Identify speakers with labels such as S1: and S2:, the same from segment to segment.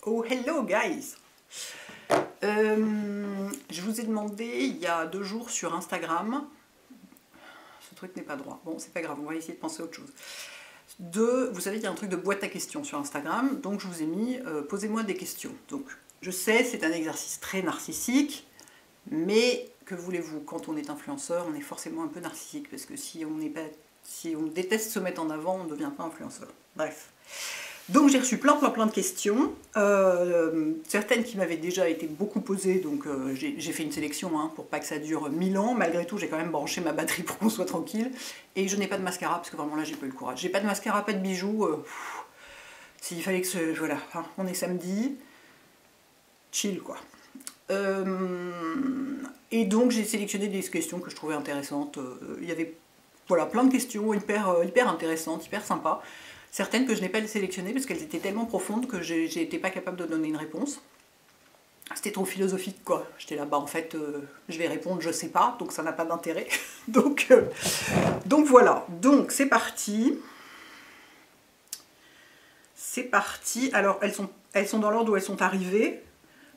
S1: Oh hello guys. Je vous ai demandé il y a 2 jours sur Instagram, ce truc n'est pas droit, bon c'est pas grave, on va essayer de penser à autre chose. Vous savez il y a un truc de boîte à questions sur Instagram, donc je vous ai mis posez-moi des questions. Donc je sais c'est un exercice très narcissique, mais que voulez-vous, quand on est influenceur on est forcément un peu narcissique, parce que si on déteste se mettre en avant, on ne devient pas influenceur. Bref. Donc j'ai reçu plein de questions, certaines qui m'avaient déjà été beaucoup posées, donc j'ai fait une sélection pour pas que ça dure 1000 ans. Malgré tout j'ai quand même branché ma batterie pour qu'on soit tranquille, et je n'ai pas de mascara parce que vraiment là j'ai pas eu le courage. J'ai pas de mascara, pas de bijoux, s'il fallait que voilà, on est samedi, chill quoi. Et donc j'ai sélectionné des questions que je trouvais intéressantes, il y avait voilà, plein de questions hyper intéressantes, hyper sympas. Certaines que je n'ai pas sélectionnées parce qu'elles étaient tellement profondes que j'étais pas capable de donner une réponse. C'était trop philosophique quoi. J'étais là, bah en fait, je vais répondre je sais pas, donc ça n'a pas d'intérêt. donc voilà, donc c'est parti. C'est parti. Alors elles sont dans l'ordre où elles sont arrivées.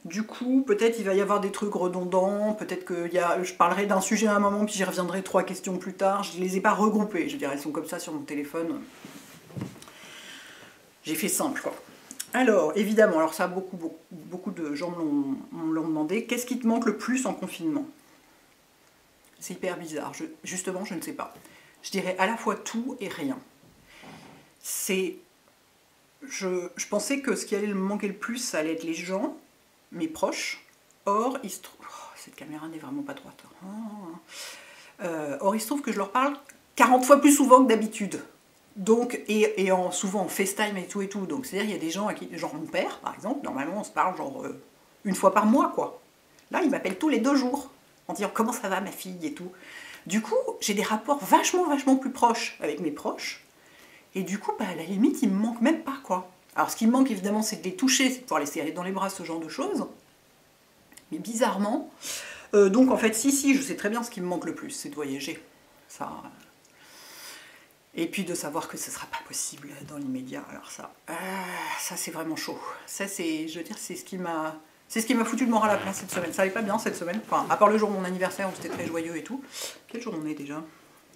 S1: Du coup, peut-être il va y avoir des trucs redondants, peut-être que je parlerai d'un sujet à un moment, puis j'y reviendrai 3 questions plus tard. Je ne les ai pas regroupées, je veux dire, elles sont comme ça sur mon téléphone. J'ai fait simple, quoi. Alors, évidemment, alors ça, beaucoup de gens me l'ont demandé, qu'est-ce qui te manque le plus en confinement? C'est hyper bizarre, justement, je ne sais pas. Je dirais à la fois tout et rien. Je pensais que ce qui allait me manquer le plus, ça allait être les gens, mes proches. Or, il se trouve... Oh, cette caméra n'est vraiment pas droite. Or, il se trouve que je leur parle 40 fois plus souvent que d'habitude. Donc, souvent en FaceTime et tout. Donc, c'est-à-dire il y a des gens à qui... Genre mon père, par exemple, normalement, on se parle genre 1 fois par mois, quoi. Là, il m'appelle tous les 2 jours, en disant comment ça va ma fille et tout. Du coup, j'ai des rapports vachement plus proches avec mes proches. Et du coup, bah, à la limite, il me manque même pas, quoi. Alors, ce qui me manque, évidemment, c'est de les toucher, c'est de pouvoir les serrer dans les bras, ce genre de choses. Mais bizarrement... donc, en fait, si, je sais très bien ce qui me manque le plus, c'est de voyager. Ça... Et puis de savoir que ce ne sera pas possible dans l'immédiat. Alors ça c'est vraiment chaud. Ça, je veux dire, c'est ce qui m'a foutu le moral à plat cette semaine. Ça allait pas bien cette semaine, enfin, à part le jour de mon anniversaire où c'était très joyeux et tout. Quel jour on est déjà?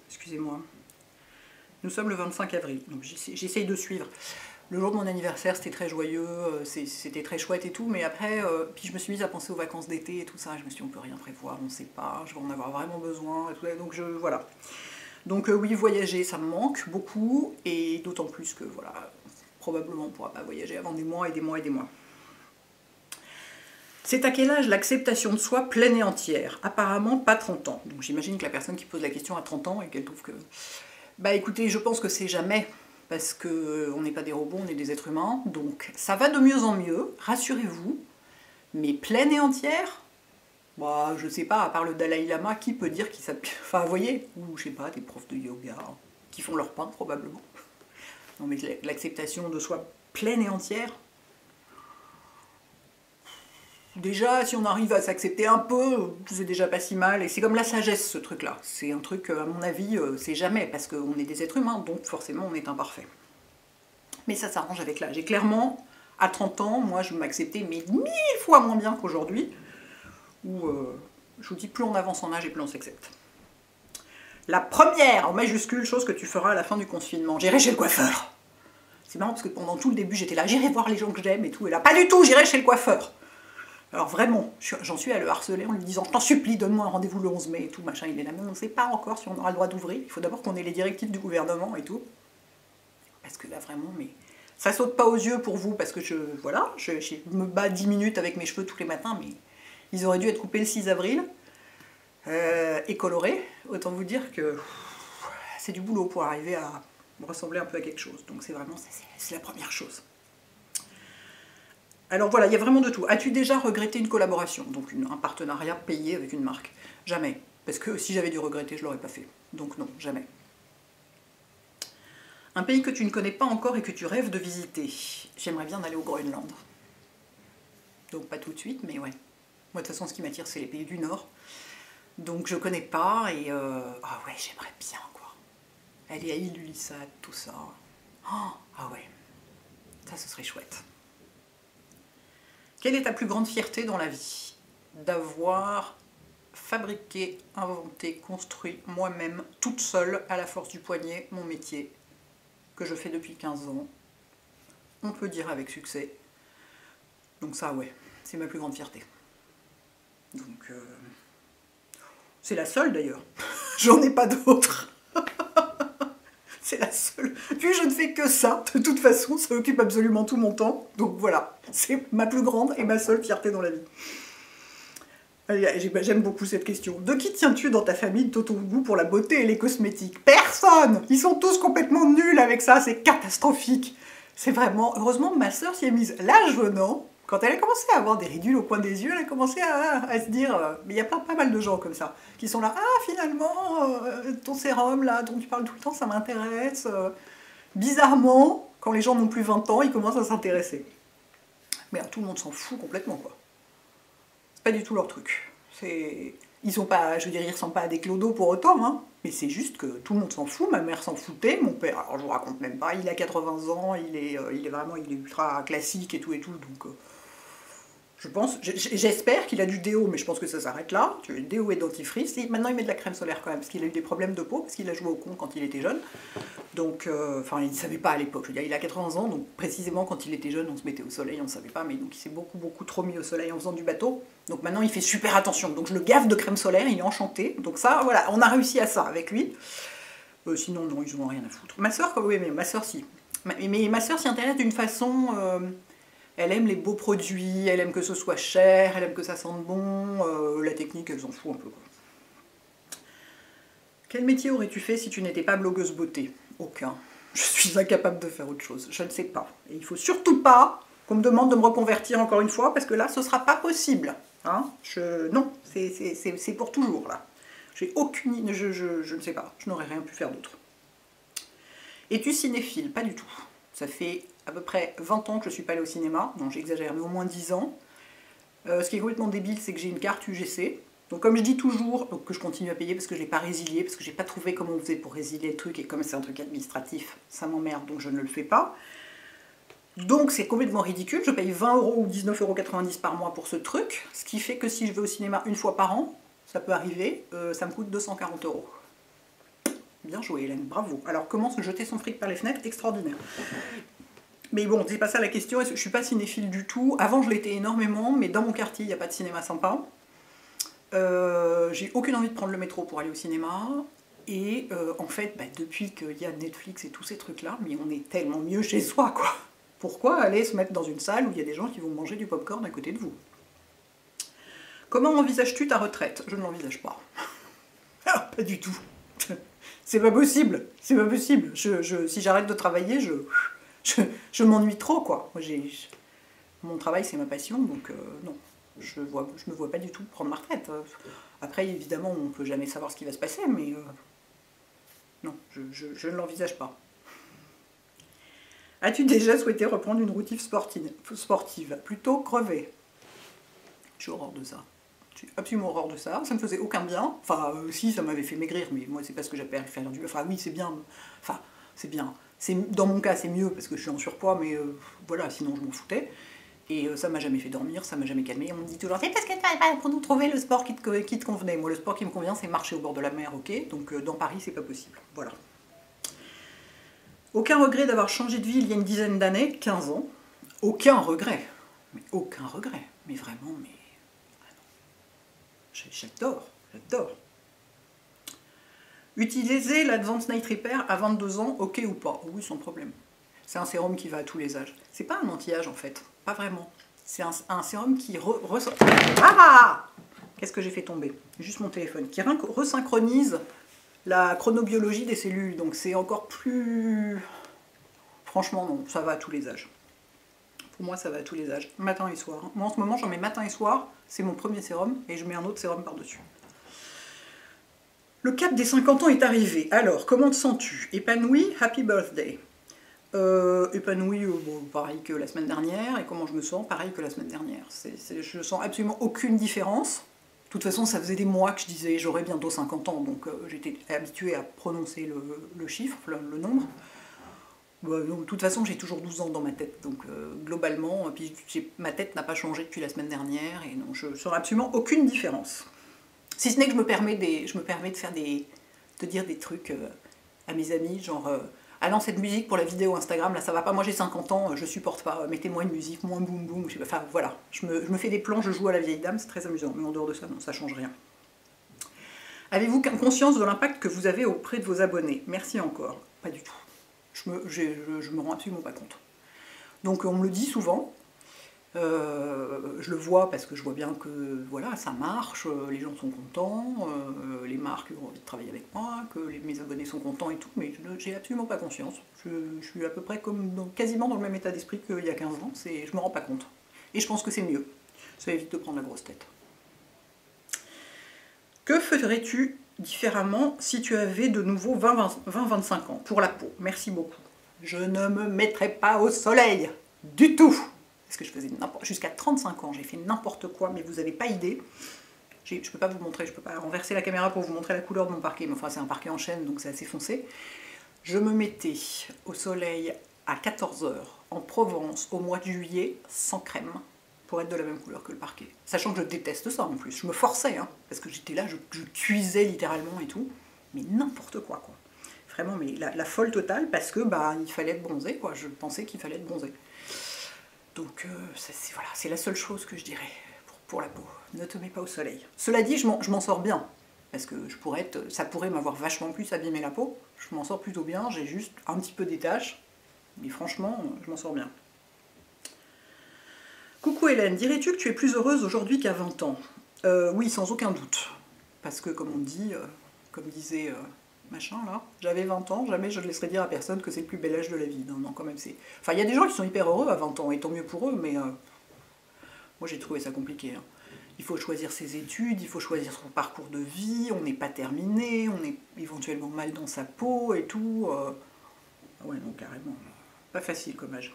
S1: Excusez-moi. Nous sommes le 25 avril, donc j'essaye de suivre. Le jour de mon anniversaire, c'était très joyeux, c'était très chouette et tout, mais après, puis je me suis mise à penser aux vacances d'été et tout ça. Je me suis dit, on peut rien prévoir, on ne sait pas, je vais en avoir vraiment besoin, et tout, donc voilà. Donc oui, voyager, ça me manque beaucoup, et d'autant plus que, voilà, probablement on ne pourra pas voyager avant des mois et des mois et des mois. C'est à quel âge l'acceptation de soi pleine et entière? Apparemment pas 30 ans. Donc j'imagine que la personne qui pose la question a 30 ans et qu'elle trouve que... Bah écoutez, je pense que c'est jamais, parce qu'on n'est pas des robots, on est des êtres humains, donc ça va de mieux en mieux, rassurez-vous, mais pleine et entière? Bah, je sais pas, à part le Dalai Lama, qui peut dire qu'il s'appelle... Enfin, vous voyez, ou je sais pas, des profs de yoga, qui font leur pain, probablement. Non, mais l'acceptation de soi pleine et entière... Déjà, si on arrive à s'accepter un peu, c'est déjà pas si mal. Et c'est comme la sagesse, ce truc-là. C'est un truc, à mon avis, c'est jamais, parce qu'on est des êtres humains, donc forcément, on est imparfait. Mais ça s'arrange avec l'âge. Et clairement, à 30 ans, moi, je m'acceptais mais 1000 fois moins bien qu'aujourd'hui. Où, je vous dis, plus on avance en âge et plus on s'accepte. La première, en majuscule, chose que tu feras à la fin du confinement, j'irai chez le coiffeur. C'est marrant parce que pendant tout le début, j'étais là, j'irai voir les gens que j'aime et tout. Et là, pas du tout, j'irai chez le coiffeur. Alors vraiment, j'en suis à le harceler en lui disant, je t'en supplie, donne-moi un rendez-vous le 11 mai et tout, machin. Il est là, mais on ne sait pas encore si on aura le droit d'ouvrir. Il faut d'abord qu'on ait les directives du gouvernement et tout. Parce que là, vraiment, mais... Ça saute pas aux yeux pour vous, parce que je me bats 10 minutes avec mes cheveux tous les matins, mais ils auraient dû être coupés le 6 avril. Et colorés. Autant vous dire que c'est du boulot pour arriver à ressembler un peu à quelque chose. Donc c'est vraiment, c'est la première chose. Alors voilà, il y a vraiment de tout. As-tu déjà regretté une collaboration? Donc un partenariat payé avec une marque? Jamais. Parce que si j'avais dû regretter, je ne l'aurais pas fait. Donc non, jamais. Un pays que tu ne connais pas encore et que tu rêves de visiter? J'aimerais bien aller au Groenland. Donc pas tout de suite, mais ouais. Moi de toute façon, ce qui m'attire, c'est les pays du Nord. Donc je connais pas et... Ah ouais, j'aimerais bien quoi. Aller à Ilulissat, tout ça. Oh, ah ouais. Ça, ce serait chouette. Quelle est ta plus grande fierté dans la vie? D'avoir fabriqué, inventé, construit moi-même, toute seule, à la force du poignet, mon métier, que je fais depuis 15 ans. On peut dire avec succès. Donc ça, ouais, c'est ma plus grande fierté. Donc, c'est la seule d'ailleurs. J'en ai pas d'autres. C'est la seule. Puis je ne fais que ça. De toute façon, ça occupe absolument tout mon temps. Donc voilà, c'est ma plus grande et ma seule fierté dans la vie. J'aime beaucoup cette question. De qui tiens-tu dans ta famille de ton goût pour la beauté et les cosmétiques? Personne! Ils sont tous complètement nuls avec ça, c'est catastrophique. C'est vraiment... Heureusement, ma sœur s'y est mise l'âge venant. Quand elle a commencé à avoir des ridules au coin des yeux, elle a commencé à se dire... mais il y a pas mal de gens comme ça, qui sont là, ah finalement, ton sérum là, dont tu parles tout le temps, ça m'intéresse. Bizarrement, quand les gens n'ont plus 20 ans, ils commencent à s'intéresser. Mais tout le monde s'en fout complètement, quoi. C'est pas du tout leur truc. Ils sont pas, je veux dire, ils ressemblent pas à des clodos pour autant, hein. Mais c'est juste que tout le monde s'en fout, ma mère s'en foutait, mon père, alors je vous raconte même pas, il a 80 ans, il est ultra classique et tout, donc... Je pense, j'espère qu'il a du déo, mais je pense que ça s'arrête là. Déo et dentifrice. Et maintenant, il met de la crème solaire quand même, parce qu'il a eu des problèmes de peau, parce qu'il a joué au con quand il était jeune. Donc, enfin, il ne savait pas à l'époque. Je veux dire, il a 80 ans, donc précisément quand il était jeune, on se mettait au soleil, on ne savait pas, mais donc il s'est beaucoup trop mis au soleil en faisant du bateau. Donc maintenant, il fait super attention. Donc je le gave de crème solaire, il est enchanté. Donc ça, voilà, on a réussi à ça avec lui. Sinon, non, ils n'ont rien à foutre. Ma soeur, oui, mais ma soeur, si. Mais ma soeur s'y intéresse d'une façon... Elle aime les beaux produits, elle aime que ce soit cher, elle aime que ça sente bon, la technique, elle s'en fout un peu. Quoi. Quel métier aurais-tu fait si tu n'étais pas blogueuse beauté? Aucun. Je suis incapable de faire autre chose, je ne sais pas. Et il ne faut surtout pas qu'on me demande de me reconvertir encore une fois, parce que là, ce ne sera pas possible. Hein, non, c'est pour toujours, là. J'ai aucune... Je ne sais pas, je n'aurais rien pu faire d'autre. Es-tu cinéphile? Pas du tout. Ça fait à peu près 20 ans que je ne suis pas allée au cinéma. Non, j'exagère, mais au moins 10 ans. Ce qui est complètement débile, c'est que j'ai une carte UGC. Donc comme je dis toujours, que je continue à payer parce que je ne l'ai pas résilié, parce que je n'ai pas trouvé comment on faisait pour résilier le truc, et comme c'est un truc administratif, ça m'emmerde, donc je ne le fais pas. Donc c'est complètement ridicule, je paye 20 € ou 19,90 € par mois pour ce truc, ce qui fait que si je vais au cinéma une fois par an, ça peut arriver, ça me coûte 240 €. Bien joué Hélène, bravo. Alors comment se jeter son fric par les fenêtres? Extraordinaire. Mais bon, c'est pas ça la question, je suis pas cinéphile du tout. Avant je l'étais énormément, mais dans mon quartier il n'y a pas de cinéma sympa. J'ai aucune envie de prendre le métro pour aller au cinéma. Et en fait, depuis qu'il y a Netflix et tous ces trucs-là, mais on est tellement mieux chez soi, quoi. Pourquoi aller se mettre dans une salle où il y a des gens qui vont manger du popcorn à côté de vous? Comment envisages-tu ta retraite? Je ne l'envisage pas. Ah, pas du tout. C'est pas possible, c'est pas possible. Si j'arrête de travailler, je m'ennuie trop, quoi. Moi, mon travail, c'est ma passion, donc non. Je me vois pas du tout prendre ma retraite. Après, évidemment, on ne peut jamais savoir ce qui va se passer, mais non, je ne l'envisage pas. As-tu déjà souhaité reprendre une routine sportive? Plutôt crever. J'ai horreur de ça. J'ai absolument horreur de ça. Ça me faisait aucun bien. Enfin, si, ça m'avait fait maigrir, mais moi, c'est pas ce que j'appelle faire du... Enfin, oui, c'est bien. Enfin, c'est bien. Dans mon cas, c'est mieux parce que je suis en surpoids, mais voilà, sinon je m'en foutais. Et ça m'a jamais fait dormir, ça m'a jamais calmé. On me dit toujours, c'est parce que tu n'arrives pas pour nous trouver le sport qui te convenait. Moi, le sport qui me convient, c'est marcher au bord de la mer, ok? Donc dans Paris, c'est pas possible. Voilà. Aucun regret d'avoir changé de vie il y a une dizaine d'années, 15 ans. Aucun regret. Mais aucun regret. Mais vraiment, mais... J'adore, j'adore. Utiliser l'Advanced Night Repair à 22 ans, ok ou pas? Oui, sans problème. C'est un sérum qui va à tous les âges. C'est pas un anti-âge en fait, pas vraiment. C'est un sérum qui Ah! Qu'est-ce que j'ai fait tomber? Juste mon téléphone. Qui resynchronise la chronobiologie des cellules. Donc c'est encore plus... Franchement non, ça va à tous les âges. Pour moi ça va à tous les âges, matin et soir. Moi en ce moment j'en mets matin et soir, c'est mon premier sérum, et je mets un autre sérum par-dessus. Le cap des 50 ans est arrivé. Alors, comment te sens-tu? Épanoui? Happy birthday. Épanoui, bon, pareil que la semaine dernière. Et comment je me sens? Pareil que la semaine dernière. Je sens absolument aucune différence. De toute façon, ça faisait des mois que je disais j'aurais bientôt 50 ans, donc j'étais habituée à prononcer le chiffre, le nombre. Bah, non, de toute façon, j'ai toujours 12 ans dans ma tête, donc globalement, puis ma tête n'a pas changé depuis la semaine dernière, et non, je ne sens absolument aucune différence. Si ce n'est que je me permets de faire de dire des trucs à mes amis, genre ah non, cette musique pour la vidéo Instagram, là ça va pas, moi j'ai 50 ans, je supporte pas, mettez-moi une musique moins boum boum, je sais pas, enfin voilà, je me fais des plans, je joue à la vieille dame, c'est très amusant, mais en dehors de ça, non, ça change rien. Avez-vous conscience de l'impact que vous avez auprès de vos abonnés? Merci encore. Pas du tout. Je me rends absolument pas compte. Donc on me le dit souvent, je le vois parce que je vois bien que voilà, ça marche, les gens sont contents, les marques ont envie de travailler avec moi, que mes abonnés sont contents et tout, mais j'ai absolument pas conscience. Je suis à peu près quasiment dans le même état d'esprit qu'il y a 15 ans, je me rends pas compte. Et je pense que c'est mieux. Ça évite de prendre la grosse tête. Que ferais-tu différemment si tu avais de nouveau 20-25 ans pour la peau? Merci beaucoup. Je ne me mettrais pas au soleil du tout. Parce que je faisais jusqu'à 35 ans, j'ai fait n'importe quoi, mais vous n'avez pas idée. Je ne peux pas vous montrer, je ne peux pas renverser la caméra pour vous montrer la couleur de mon parquet, mais enfin c'est un parquet en chêne, donc c'est assez foncé. Je me mettais au soleil à 14 h en Provence au mois de juillet sans crème, pour être de la même couleur que le parquet. Sachant que je déteste ça en plus, je me forçais, hein, parce que j'étais là, je cuisais littéralement et tout, mais n'importe quoi, quoi. Vraiment, mais la folle totale, parce que bah, il fallait être bronzé, quoi, je pensais qu'il fallait être bronzé. Donc voilà, c'est la seule chose que je dirais pour la peau, ne te mets pas au soleil. Cela dit, je m'en sors bien, parce que ça pourrait m'avoir vachement plus abîmé la peau, je m'en sors plutôt bien, j'ai juste un petit peu des taches, mais franchement, je m'en sors bien. Coucou Hélène, dirais-tu que tu es plus heureuse aujourd'hui qu'à 20 ans? Oui, sans aucun doute. Parce que comme on dit, comme disait machin là, j'avais 20 ans, jamais je ne laisserais dire à personne que c'est le plus bel âge de la vie. Non, non, quand même c'est... Enfin, il y a des gens qui sont hyper heureux à 20 ans, et tant mieux pour eux, mais moi j'ai trouvé ça compliqué. Hein. Il faut choisir ses études, il faut choisir son parcours de vie, on n'est pas terminé, on est éventuellement mal dans sa peau et tout. Ouais, non, carrément. Pas facile comme âge.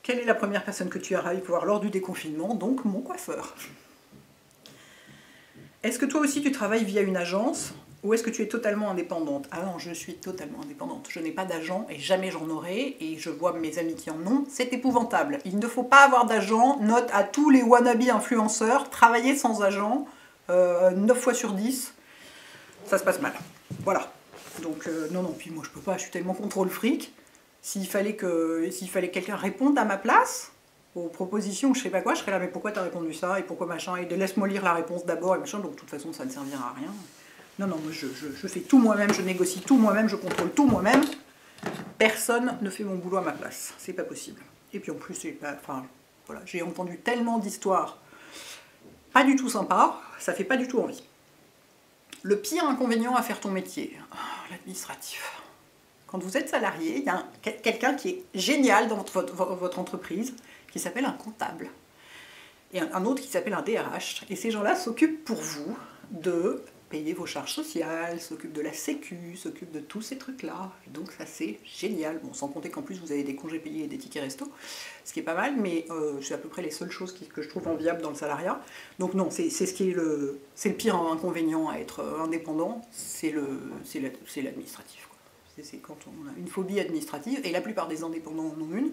S1: Quelle est la première personne que tu as ravie voir lors du déconfinement? Donc mon coiffeur. Est-ce que toi aussi tu travailles via une agence ou est-ce que tu es totalement indépendante? Ah non, je suis totalement indépendante. Je n'ai pas d'agent et jamais j'en aurai. Et je vois mes amis qui en ont. C'est épouvantable. Il ne faut pas avoir d'agent. Note à tous les wannabe influenceurs. Travailler sans agent, 9 fois sur 10, ça se passe mal. Voilà. Donc non, non, puis moi je peux pas. Je suis tellement contrôle fric. S'il fallait que quelqu'un réponde à ma place aux propositions ou je sais pas quoi, je serais là, mais pourquoi t'as répondu ça et pourquoi machin, et laisse-moi lire la réponse d'abord et machin, donc de toute façon ça ne servira à rien. Non, non, moi je fais tout moi-même, je négocie tout moi-même, je contrôle tout moi-même. Personne ne fait mon boulot à ma place, c'est pas possible. Et puis en plus, enfin, voilà, j'ai entendu tellement d'histoires pas du tout sympas, ça fait pas du tout envie. Le pire inconvénient à faire ton métier, l'administratif. Quand vous êtes salarié, il y a quelqu'un qui est génial dans votre entreprise, qui s'appelle un comptable. Et un autre qui s'appelle un DRH. Et ces gens-là s'occupent pour vous de payer vos charges sociales, s'occupent de la sécu, s'occupent de tous ces trucs-là. Et donc ça c'est génial. Bon, sans compter qu'en plus vous avez des congés payés et des tickets resto, ce qui est pas mal, mais c'est à peu près les seules choses que je trouve enviables dans le salariat. Donc non, c'est le pire inconvénient à être indépendant, c'est l'administratif. C'est quand on a une phobie administrative, et la plupart des indépendants en ont une.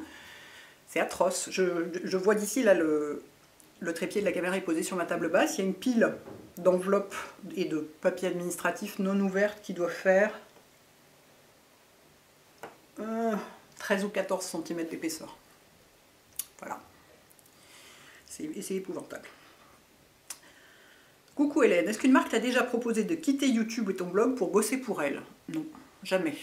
S1: C'est atroce. Je vois d'ici, là, le trépied de la caméra est posé sur ma table basse. Il y a une pile d'enveloppes et de papiers administratifs non ouverts qui doivent faire 13 ou 14 cm d'épaisseur. Voilà. C'est épouvantable. Coucou Hélène, est-ce qu'une marque t'a déjà proposé de quitter YouTube et ton blog pour bosser pour elle? Non. Jamais.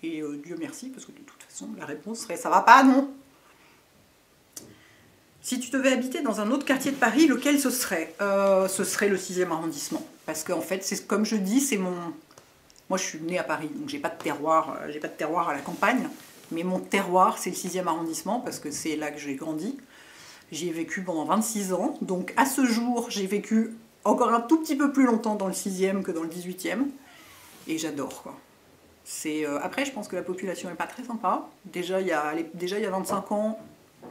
S1: Et Dieu merci, parce que de toute façon, la réponse serait « ça va pas, non ». Si tu devais habiter dans un autre quartier de Paris, lequel ce serait? Ce serait le 6e arrondissement. Parce qu'en fait, comme je dis, c'est mon... Moi, je suis née à Paris, donc j'ai pas de terroir à la campagne. Mais mon terroir, c'est le 6e arrondissement, parce que c'est là que j'ai grandi. J'y ai vécu pendant 26 ans. Donc à ce jour, j'ai vécu encore un tout petit peu plus longtemps dans le 6e que dans le 18e. Et j'adore, quoi. Après, je pense que la population n'est pas très sympa. Déjà, il y a 25 ans,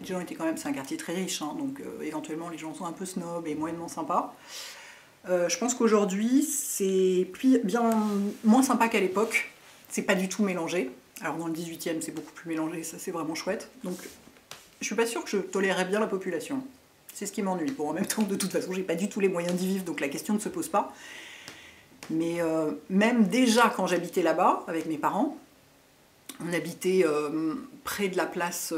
S1: les gens étaient quand même... C'est un quartier très riche, hein, donc éventuellement, les gens sont un peu snobs et moyennement sympas. Je pense qu'aujourd'hui, c'est bien moins sympa qu'à l'époque. C'est pas du tout mélangé. Alors dans le 18e, c'est beaucoup plus mélangé, ça c'est vraiment chouette. Donc je suis pas sûre que je tolérerais bien la population. C'est ce qui m'ennuie. Bon, en même temps, de toute façon, j'ai pas du tout les moyens d'y vivre, donc la question ne se pose pas. Mais même déjà quand j'habitais là-bas, avec mes parents, on habitait près de la place,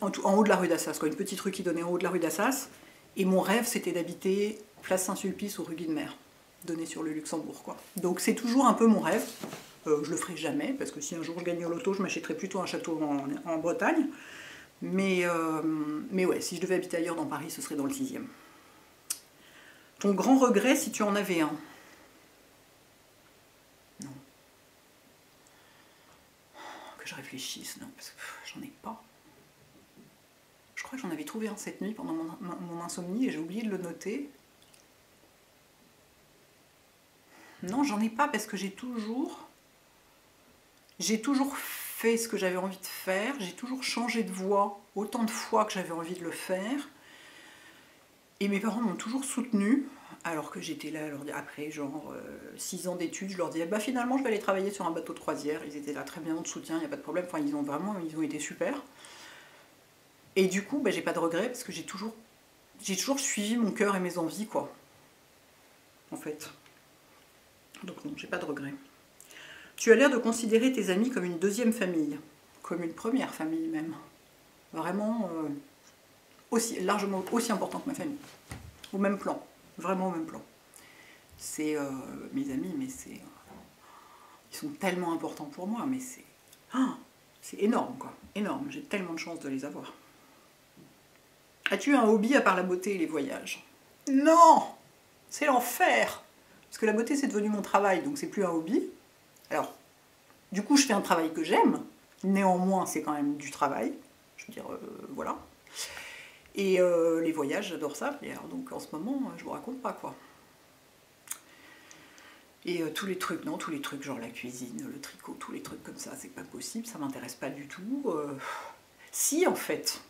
S1: en haut de la rue d'Assas, quoi, une petite rue qui donnait en haut de la rue d'Assas. Et mon rêve, c'était d'habiter place Saint-Sulpice ou rue Guy-de-Mer, donnée sur le Luxembourg, quoi. Donc c'est toujours un peu mon rêve. Je le ferai jamais, parce que si un jour je gagne au loto, je m'achèterai plutôt un château en Bretagne. Mais ouais, si je devais habiter ailleurs dans Paris, ce serait dans le 6e. Ton grand regret, si tu en avais un? Non. Que je réfléchisse, non, parce que j'en ai pas. Je crois que j'en avais trouvé un cette nuit pendant mon insomnie et j'ai oublié de le noter. Non, j'en ai pas parce que j'ai toujours fait ce que j'avais envie de faire, j'ai toujours changé de voie autant de fois que j'avais envie de le faire. Et mes parents m'ont toujours soutenue, alors que j'étais là, après genre 6 ans d'études, je leur disais, bah finalement je vais aller travailler sur un bateau de croisière. Ils étaient là, très bien, on te soutient, il n'y a pas de problème, enfin ils ont été super. Et du coup, bah, j'ai pas de regrets, parce que j'ai toujours suivi mon cœur et mes envies, quoi. En fait. Donc non, j'ai pas de regrets. Tu as l'air de considérer tes amis comme une deuxième famille, comme une première famille même. Vraiment largement aussi important que ma famille. Au même plan, vraiment au même plan. C'est mes amis, mais ils sont tellement importants pour moi, mais c'est énorme, quoi. Énorme, j'ai tellement de chance de les avoir. As-tu un hobby à part la beauté et les voyages? Non! C'est l'enfer! Parce que la beauté, c'est devenu mon travail, donc c'est plus un hobby. Alors, du coup, je fais un travail que j'aime. Néanmoins, c'est quand même du travail. Je veux dire, voilà. Et les voyages, j'adore ça. Et alors, donc, en ce moment, je vous raconte pas, quoi. Et tous les trucs, non, tous les trucs, genre la cuisine, le tricot, tous les trucs comme ça, c'est pas possible, ça m'intéresse pas du tout. Si, en fait,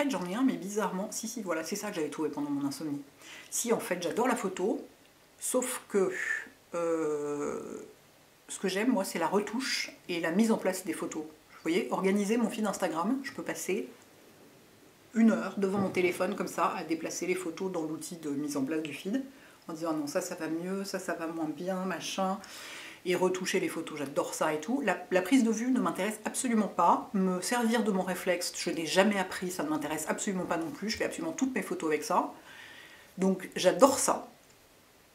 S1: j'en ai un, mais bizarrement, si, voilà, c'est ça que j'avais trouvé pendant mon insomnie. Si, en fait, j'adore la photo, sauf que ce que j'aime, moi, c'est la retouche et la mise en place des photos. Vous voyez, organiser mon feed Instagram, je peux passer 1 heure devant mon téléphone, comme ça, à déplacer les photos dans l'outil de mise en place du feed, en disant non, ça va mieux, ça va moins bien, machin, et retoucher les photos, j'adore ça et tout. La prise de vue ne m'intéresse absolument pas. Me servir de mon réflexe, je n'ai jamais appris, ça ne m'intéresse absolument pas non plus. Je fais absolument toutes mes photos avec ça. Donc j'adore ça.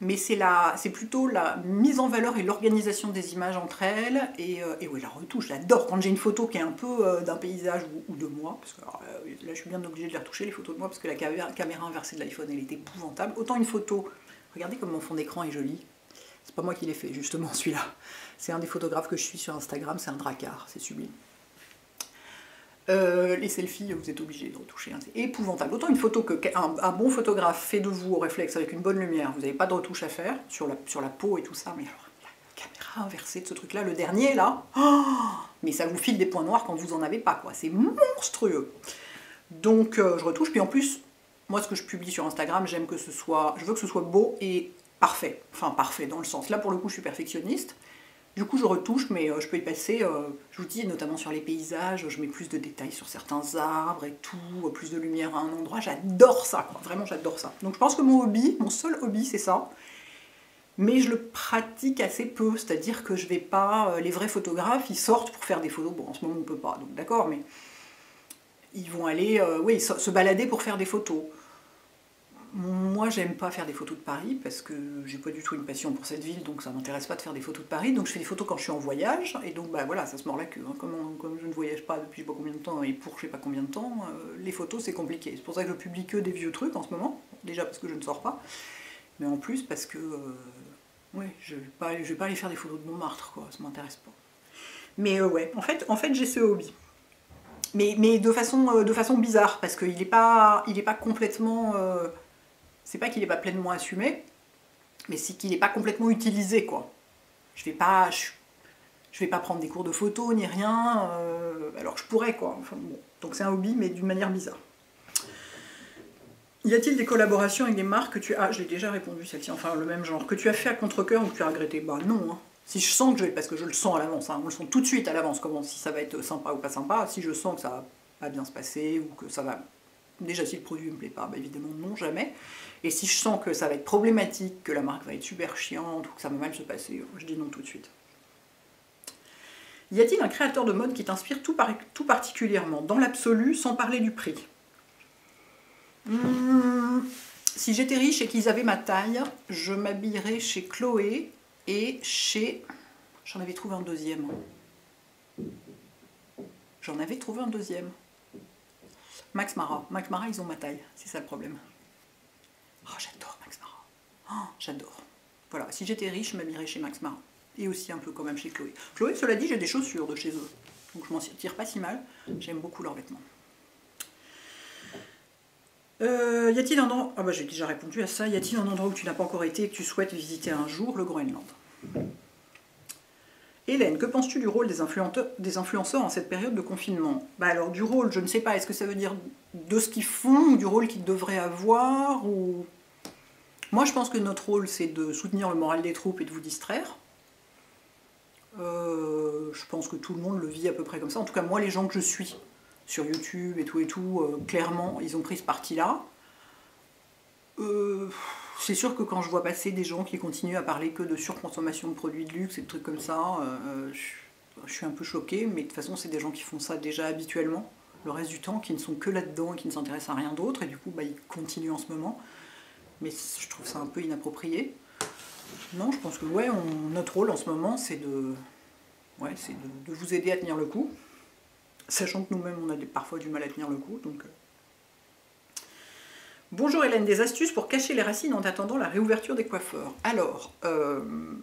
S1: Mais c'est plutôt la mise en valeur et l'organisation des images entre elles. Et oui, la retouche, j'adore quand j'ai une photo qui est un peu d'un paysage ou de moi. Parce que là, je suis bien obligée de les retoucher, les photos de moi, parce que la caméra inversée de l'iPhone, elle est épouvantable. Autant une photo, regardez comme mon fond d'écran est joli. C'est pas moi qui l'ai fait, justement, celui-là. C'est un des photographes que je suis sur Instagram, c'est un dracard, c'est sublime. Les selfies, vous êtes obligés de retoucher, hein, c'est épouvantable. Autant une photo qu'un bon photographe fait de vous au réflexe avec une bonne lumière, vous n'avez pas de retouche à faire sur la peau et tout ça, mais alors, la caméra inversée de ce truc-là, le dernier là, mais ça vous file des points noirs quand vous en avez pas, quoi. C'est monstrueux. Donc je retouche, puis en plus, moi ce que je publie sur Instagram, je veux que ce soit beau et parfait. Enfin parfait dans le sens, là pour le coup je suis perfectionniste. Du coup, je retouche, mais je peux y passer, je vous dis, notamment sur les paysages, je mets plus de détails sur certains arbres et tout, plus de lumière à un endroit, j'adore ça, quoi. Vraiment j'adore ça. Donc je pense que mon seul hobby, c'est ça, mais je le pratique assez peu, c'est-à-dire que je vais pas, les vrais photographes, ils sortent pour faire des photos, bon en ce moment on peut pas, donc d'accord, mais ils vont aller, oui, se balader pour faire des photos. Moi, j'aime pas faire des photos de Paris parce que j'ai pas du tout une passion pour cette ville, donc ça m'intéresse pas de faire des photos de Paris. Donc je fais des photos quand je suis en voyage, et donc bah voilà, ça se mord la queue. Hein. Comme je ne voyage pas depuis je sais pas combien de temps et pour je sais pas combien de temps, les photos c'est compliqué. C'est pour ça que je publie que des vieux trucs en ce moment. Déjà parce que je ne sors pas, mais en plus parce que ouais, je vais pas aller faire des photos de Montmartre, quoi. Ça m'intéresse pas. Mais ouais, en fait j'ai ce hobby. Mais de façon bizarre, parce qu'il est pas complètement. C'est pas qu'il n'est pas pleinement assumé, mais c'est qu'il n'est pas complètement utilisé, quoi. Je vais pas prendre des cours de photo ni rien, alors que je pourrais, quoi. Enfin, bon. Donc c'est un hobby, mais d'une manière bizarre. Y a-t-il des collaborations avec des marques que tu as... Je l'ai déjà répondu celle-ci, enfin le même genre. Que tu as fait à contre-cœur ou que tu as regretté? Bah non, hein. Si je sens que je vais, parce que je le sens à l'avance, hein, on le sent tout de suite à l'avance, comment, si ça va être sympa ou pas sympa, si je sens que ça va pas bien se passer, ou que ça va... Déjà, si le produit me plaît pas, bah évidemment non, jamais. Et si je sens que ça va être problématique, que la marque va être super chiante, ou que ça va mal se passer, je dis non tout de suite. Y a-t-il un créateur de mode qui t'inspire tout particulièrement, dans l'absolu, sans parler du prix? Si j'étais riche et qu'ils avaient ma taille, je m'habillerais chez Chloé et chez... J'en avais trouvé un deuxième. J'en avais trouvé un deuxième. Max Mara. Max Mara, ils ont ma taille. C'est ça le problème. Oh, j'adore Max Mara. Oh, j'adore. Voilà, si j'étais riche, je m'habillerais chez Max Mara. Et aussi un peu quand même chez Chloé. Chloé, cela dit, j'ai des chaussures de chez eux. Donc je m'en tire pas si mal. J'aime beaucoup leurs vêtements. Y a-t-il un endroit... Ah bah j'ai déjà répondu à ça. Y a-t-il un endroit où tu n'as pas encore été et que tu souhaites visiter un jour? Le Groenland. Hélène, que penses-tu du rôle des influenceurs en cette période de confinement? Bah alors du rôle, je ne sais pas, est-ce que ça veut dire de ce qu'ils font ou du rôle qu'ils devraient avoir ou... Moi je pense que notre rôle c'est de soutenir le moral des troupes et de vous distraire. Je pense que tout le monde le vit à peu près comme ça. En tout cas moi les gens que je suis sur YouTube et tout, clairement ils ont pris ce parti-là. C'est sûr que quand je vois passer des gens qui continuent à parler que de surconsommation de produits de luxe et de trucs comme ça, je suis un peu choquée, mais de toute façon c'est des gens qui font ça déjà habituellement, le reste du temps, qui ne sont que là-dedans et qui ne s'intéressent à rien d'autre, et du coup bah, ils continuent en ce moment. Mais je trouve ça un peu inapproprié. Non, je pense que ouais, notre rôle en ce moment c'est de vous aider à tenir le coup, sachant que nous-mêmes on a parfois du mal à tenir le coup, donc... Bonjour Hélène, des astuces pour cacher les racines en attendant la réouverture des coiffeurs. Alors,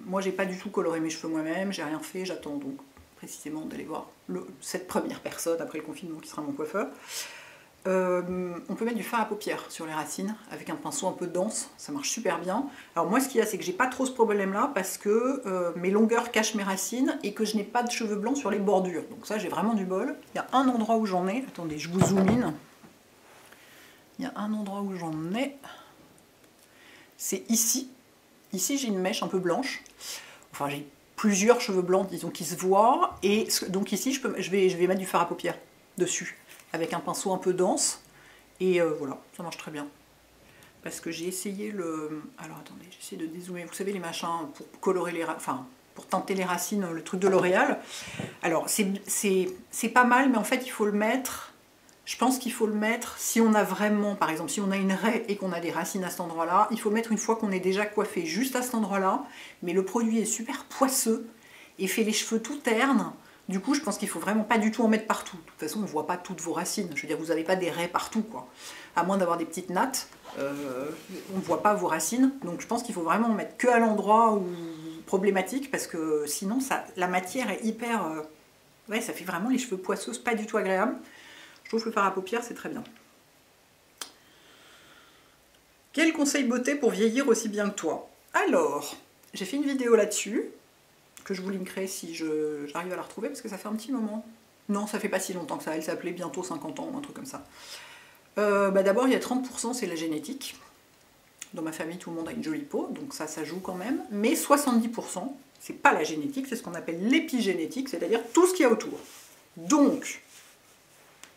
S1: moi j'ai pas du tout coloré mes cheveux moi-même, j'ai rien fait, j'attends donc précisément d'aller voir cette première personne après le confinement qui sera mon coiffeur. On peut mettre du fard à paupières sur les racines avec un pinceau un peu dense, ça marche super bien. Alors moi ce qu'il y a c'est que j'ai pas trop ce problème là parce que mes longueurs cachent mes racines et que je n'ai pas de cheveux blancs sur les bordures. Donc ça j'ai vraiment du bol. Il y a un endroit où j'en ai, attendez je vous zoom in. Il y a un endroit où j'en ai, c'est ici. Ici, j'ai une mèche un peu blanche. Enfin, j'ai plusieurs cheveux blancs, disons, qui se voient. Et donc ici, je vais mettre du fard à paupières dessus, avec un pinceau un peu dense. Et voilà, ça marche très bien. Parce que j'ai essayé le... Alors, attendez, j'essaie de dézoomer. Vous savez, les machins pour colorer les... Enfin, pour teinter les racines, le truc de L'Oréal. Alors, c'est pas mal, mais en fait, il faut le mettre... Je pense qu'il faut le mettre, si on a vraiment, par exemple, si on a une raie et qu'on a des racines à cet endroit-là, il faut le mettre une fois qu'on est déjà coiffé, juste à cet endroit-là, mais le produit est super poisseux et fait les cheveux tout ternes. Du coup, je pense qu'il ne faut vraiment pas du tout en mettre partout. De toute façon, on ne voit pas toutes vos racines. Je veux dire, vous n'avez pas des raies partout, quoi. À moins d'avoir des petites nattes, on ne voit pas vos racines. Donc je pense qu'il faut vraiment en mettre que à l'endroit où problématique, parce que sinon, la matière est hyper... ouais, ça fait vraiment les cheveux poisseux, pas du tout agréable. Je trouve que le fard à paupières, c'est très bien. Quel conseil beauté pour vieillir aussi bien que toi? Alors, j'ai fait une vidéo là-dessus, que je vous linkerai si j'arrive à la retrouver, parce que ça fait un petit moment. Non, ça fait pas si longtemps que ça, elle s'appelait bientôt 50 ans, ou un truc comme ça. D'abord, il y a 30%, c'est la génétique. Dans ma famille, tout le monde a une jolie peau, donc ça joue quand même. Mais 70%, c'est pas la génétique, c'est ce qu'on appelle l'épigénétique, c'est-à-dire tout ce qu'il y a autour. Donc...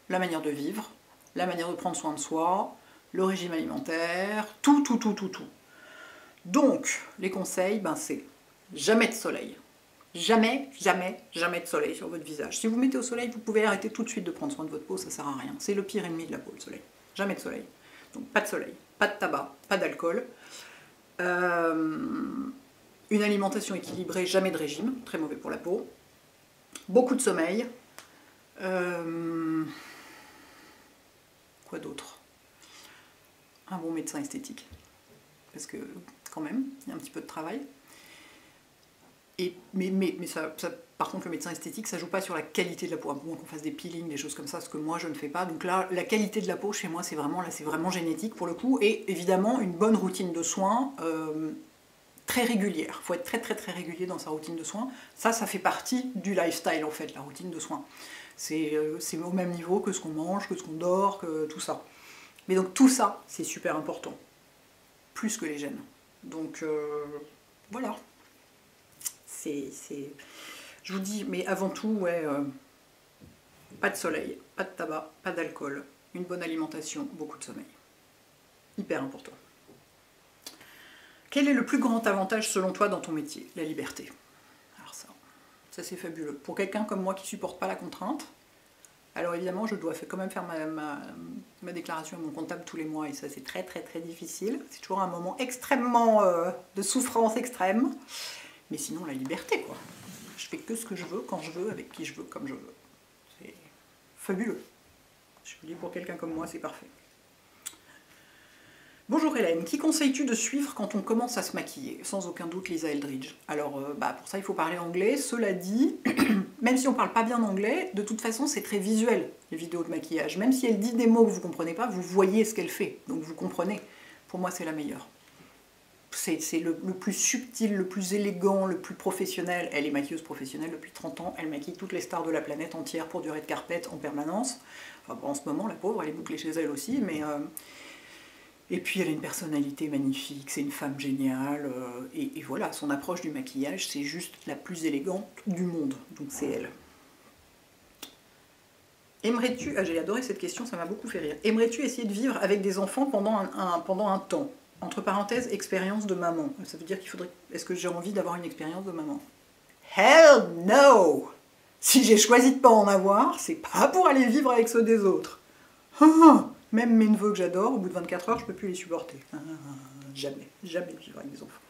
S1: la manière de vivre, la manière de prendre soin de soi, le régime alimentaire, tout. Donc, les conseils, c'est jamais de soleil. Jamais de soleil sur votre visage. Si vous mettez au soleil, vous pouvez arrêter tout de suite de prendre soin de votre peau, ça sert à rien. C'est le pire ennemi de la peau, le soleil. Jamais de soleil. Donc, pas de soleil, pas de tabac, pas d'alcool. Une alimentation équilibrée, jamais de régime, très mauvais pour la peau. Beaucoup de sommeil. Quoi d'autre? Un bon médecin esthétique, parce que quand même, il y a un petit peu de travail. Mais ça, par contre, le médecin esthétique, ça joue pas sur la qualité de la peau, à moins qu'on fasse des peelings, des choses comme ça, ce que moi je ne fais pas. Donc là, la qualité de la peau chez moi, c'est vraiment génétique pour le coup, et évidemment une bonne routine de soins très régulière. Il faut être très régulier dans sa routine de soins. Ça fait partie du lifestyle en fait, la routine de soins. C'est au même niveau que ce qu'on mange, que ce qu'on dort, que tout ça. Mais donc tout ça, c'est super important. Plus que les gènes. Donc voilà. Je vous dis, mais avant tout, ouais, pas de soleil, pas de tabac, pas d'alcool, une bonne alimentation, beaucoup de sommeil. Hyper important. Quel est le plus grand avantage selon toi dans ton métier? La liberté. Alors ça c'est fabuleux. Pour quelqu'un comme moi qui ne supporte pas la contrainte, alors évidemment je dois quand même faire ma déclaration à mon comptable tous les mois et ça c'est très très très difficile. C'est toujours un moment extrêmement de souffrance extrême. Mais sinon la liberté quoi. Je fais que ce que je veux, quand je veux, avec qui je veux, comme je veux. C'est fabuleux. Je vous dis pour quelqu'un comme moi c'est parfait. Bonjour Hélène, qui conseilles-tu de suivre quand on commence à se maquiller? Sans aucun doute Lisa Eldridge. Alors pour ça il faut parler anglais, cela dit, même si on parle pas bien anglais, de toute façon c'est très visuel les vidéos de maquillage. Même si elle dit des mots que vous ne comprenez pas, vous voyez ce qu'elle fait, donc vous comprenez. Pour moi c'est la meilleure. C'est le plus subtil, le plus élégant, le plus professionnel. Elle est maquilleuse professionnelle depuis 30 ans, elle maquille toutes les stars de la planète entière pour du red carpet en permanence. Enfin, bon, en ce moment la pauvre elle est bouclée chez elle aussi, mais... Et puis elle a une personnalité magnifique, c'est une femme géniale, et voilà, son approche du maquillage, c'est juste la plus élégante du monde, donc c'est elle. Aimerais-tu, j'ai adoré cette question, ça m'a beaucoup fait rire, aimerais-tu essayer de vivre avec des enfants pendant un temps? Entre parenthèses, expérience de maman. Ça veut dire qu'il faudrait... Est-ce que j'ai envie d'avoir une expérience de maman? Hell no! Si j'ai choisi de pas en avoir, c'est pas pour aller vivre avec ceux des autres. Même mes neveux que j'adore, au bout de 24 heures, je ne peux plus les supporter. Jamais, jamais vivre avec des enfants.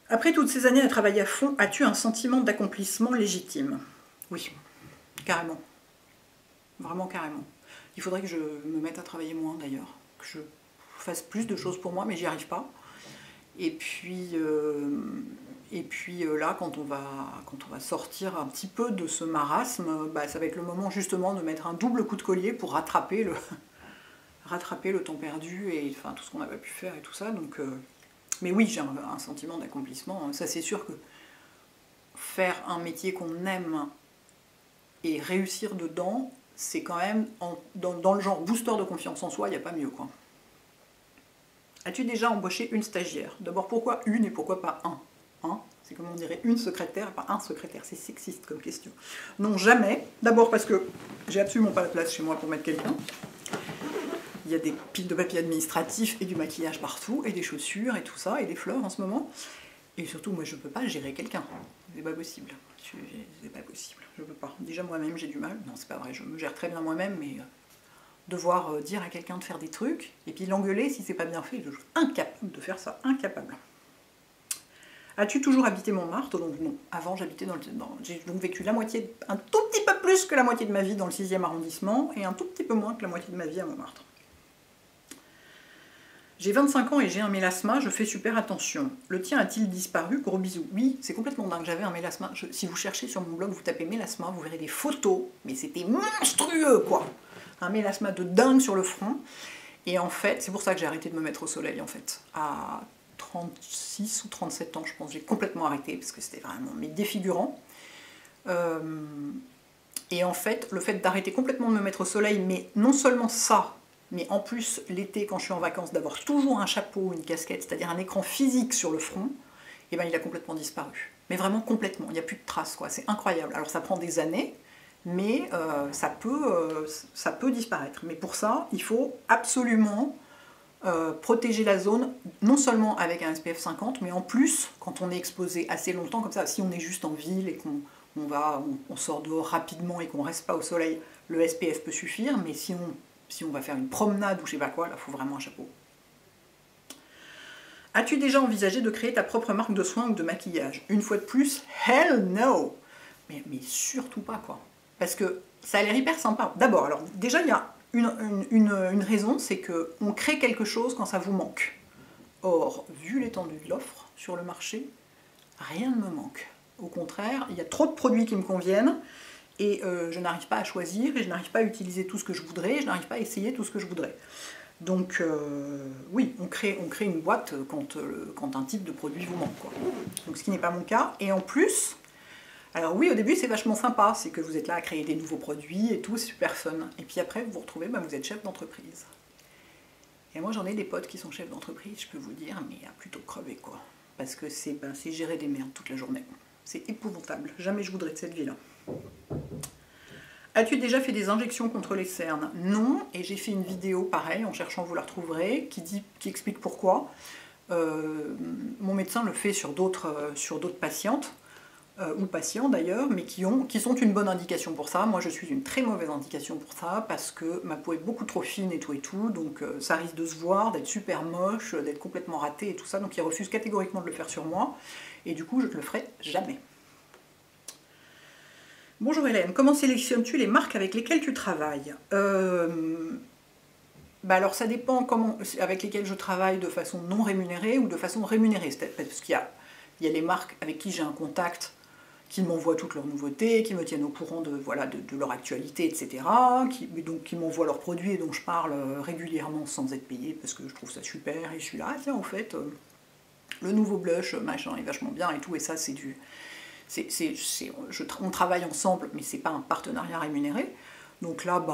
S1: Après toutes ces années à travailler à fond, as-tu un sentiment d'accomplissement légitime? Oui, carrément. Vraiment carrément. Il faudrait que je me mette à travailler moins d'ailleurs, que je fasse plus de choses pour moi, mais j'y arrive pas. Et puis là, quand on va sortir un petit peu de ce marasme, ça va être le moment justement de mettre un double coup de collier pour rattraper le temps perdu et enfin, tout ce qu'on n'a pas pu faire et tout ça. Donc, mais oui, j'ai un sentiment d'accomplissement. Ça, c'est sûr que faire un métier qu'on aime et réussir dedans, c'est quand même dans le genre booster de confiance en soi, il n'y a pas mieux, quoi. As-tu déjà embauché une stagiaire? D'abord, pourquoi une et pourquoi pas un? C'est comme on dirait une secrétaire, pas un secrétaire, c'est sexiste comme question. Non, jamais. D'abord parce que j'ai absolument pas la place chez moi pour mettre quelqu'un. Il y a des piles de papier administratif et du maquillage partout, et des chaussures et tout ça, et des fleurs en ce moment. Et surtout, moi je peux pas gérer quelqu'un. C'est pas possible. C'est pas possible. Je peux pas. Déjà moi-même j'ai du mal. Non, c'est pas vrai, je me gère très bien moi-même, mais devoir dire à quelqu'un de faire des trucs, et puis l'engueuler si c'est pas bien fait, je suis incapable de faire ça, incapable. As-tu toujours habité Montmartre? Donc non, avant j'habitais j'ai donc vécu un tout petit peu plus que la moitié de ma vie dans le 6e arrondissement, et un tout petit peu moins que la moitié de ma vie à Montmartre. J'ai 25 ans et j'ai un mélasma, je fais super attention. Le tien a-t-il disparu? Gros bisous. Oui, c'est complètement dingue, j'avais un mélasma. Si vous cherchez sur mon blog, vous tapez mélasma, vous verrez des photos, mais c'était monstrueux quoi. Un mélasma de dingue sur le front. Et en fait, c'est pour ça que j'ai arrêté de me mettre au soleil en fait. À 36 ou 37 ans, je pense, j'ai complètement arrêté parce que c'était vraiment défigurant. Et en fait, le fait d'arrêter complètement de me mettre au soleil, mais non seulement ça, mais en plus l'été quand je suis en vacances, d'avoir toujours un chapeau, une casquette, c'est-à-dire un écran physique sur le front, et ben il a complètement disparu. Mais vraiment complètement, il n'y a plus de traces quoi, c'est incroyable. Alors ça prend des années, mais ça peut disparaître. Mais pour ça, il faut absolument protéger la zone, non seulement avec un SPF 50, mais en plus, quand on est exposé assez longtemps, comme ça, si on est juste en ville et qu'on sort dehors rapidement et qu'on ne reste pas au soleil, le SPF peut suffire, mais si on va faire une promenade ou je sais pas quoi, là, il faut vraiment un chapeau. As-tu déjà envisagé de créer ta propre marque de soins ou de maquillage? Une fois de plus, hell no! Mais surtout pas, quoi. Parce que ça a l'air hyper sympa. D'abord, alors déjà, il y a une raison, c'est qu'on crée quelque chose quand ça vous manque. Or, vu l'étendue de l'offre sur le marché, rien ne me manque. Au contraire, il y a trop de produits qui me conviennent, et je n'arrive pas à choisir, et je n'arrive pas à utiliser tout ce que je voudrais, et je n'arrive pas à essayer tout ce que je voudrais. Donc oui, on crée une boîte quand un type de produit vous manque, quoi. Donc ce qui n'est pas mon cas, et en plus... Alors oui, au début c'est vachement sympa, c'est que vous êtes là à créer des nouveaux produits et tout, c'est super fun. Et puis après vous vous retrouvez, vous êtes chef d'entreprise. Et moi j'en ai des potes qui sont chefs d'entreprise, je peux vous dire, mais à plutôt crever quoi. parce que c'est gérer des merdes toute la journée. C'est épouvantable, jamais je voudrais de cette vie-là. As-tu déjà fait des injections contre les cernes? Non, et j'ai fait une vidéo pareil, en cherchant vous la retrouverez, qui explique pourquoi. Mon médecin le fait sur d'autres patientes, ou patients d'ailleurs, mais qui sont une bonne indication pour ça. Moi je suis une très mauvaise indication pour ça, parce que ma peau est beaucoup trop fine et tout, donc ça risque de se voir, d'être super moche, d'être complètement ratée et tout ça, donc il refuse catégoriquement de le faire sur moi, et du coup je ne le ferai jamais. Bonjour Hélène, comment sélectionnes-tu les marques avec lesquelles tu travailles? Alors ça dépend avec lesquelles je travaille de façon non rémunérée ou de façon rémunérée. Parce qu'il y a les marques avec qui j'ai un contact, qui m'envoient toutes leurs nouveautés, qui me tiennent au courant de leur actualité, etc. Qui m'envoient leurs produits et dont je parle régulièrement sans être payée parce que je trouve ça super. Et je suis là, ah tiens, en fait, le nouveau blush, machin, est vachement bien et tout. Et ça, c'est du... on travaille ensemble, mais c'est pas un partenariat rémunéré. Donc là,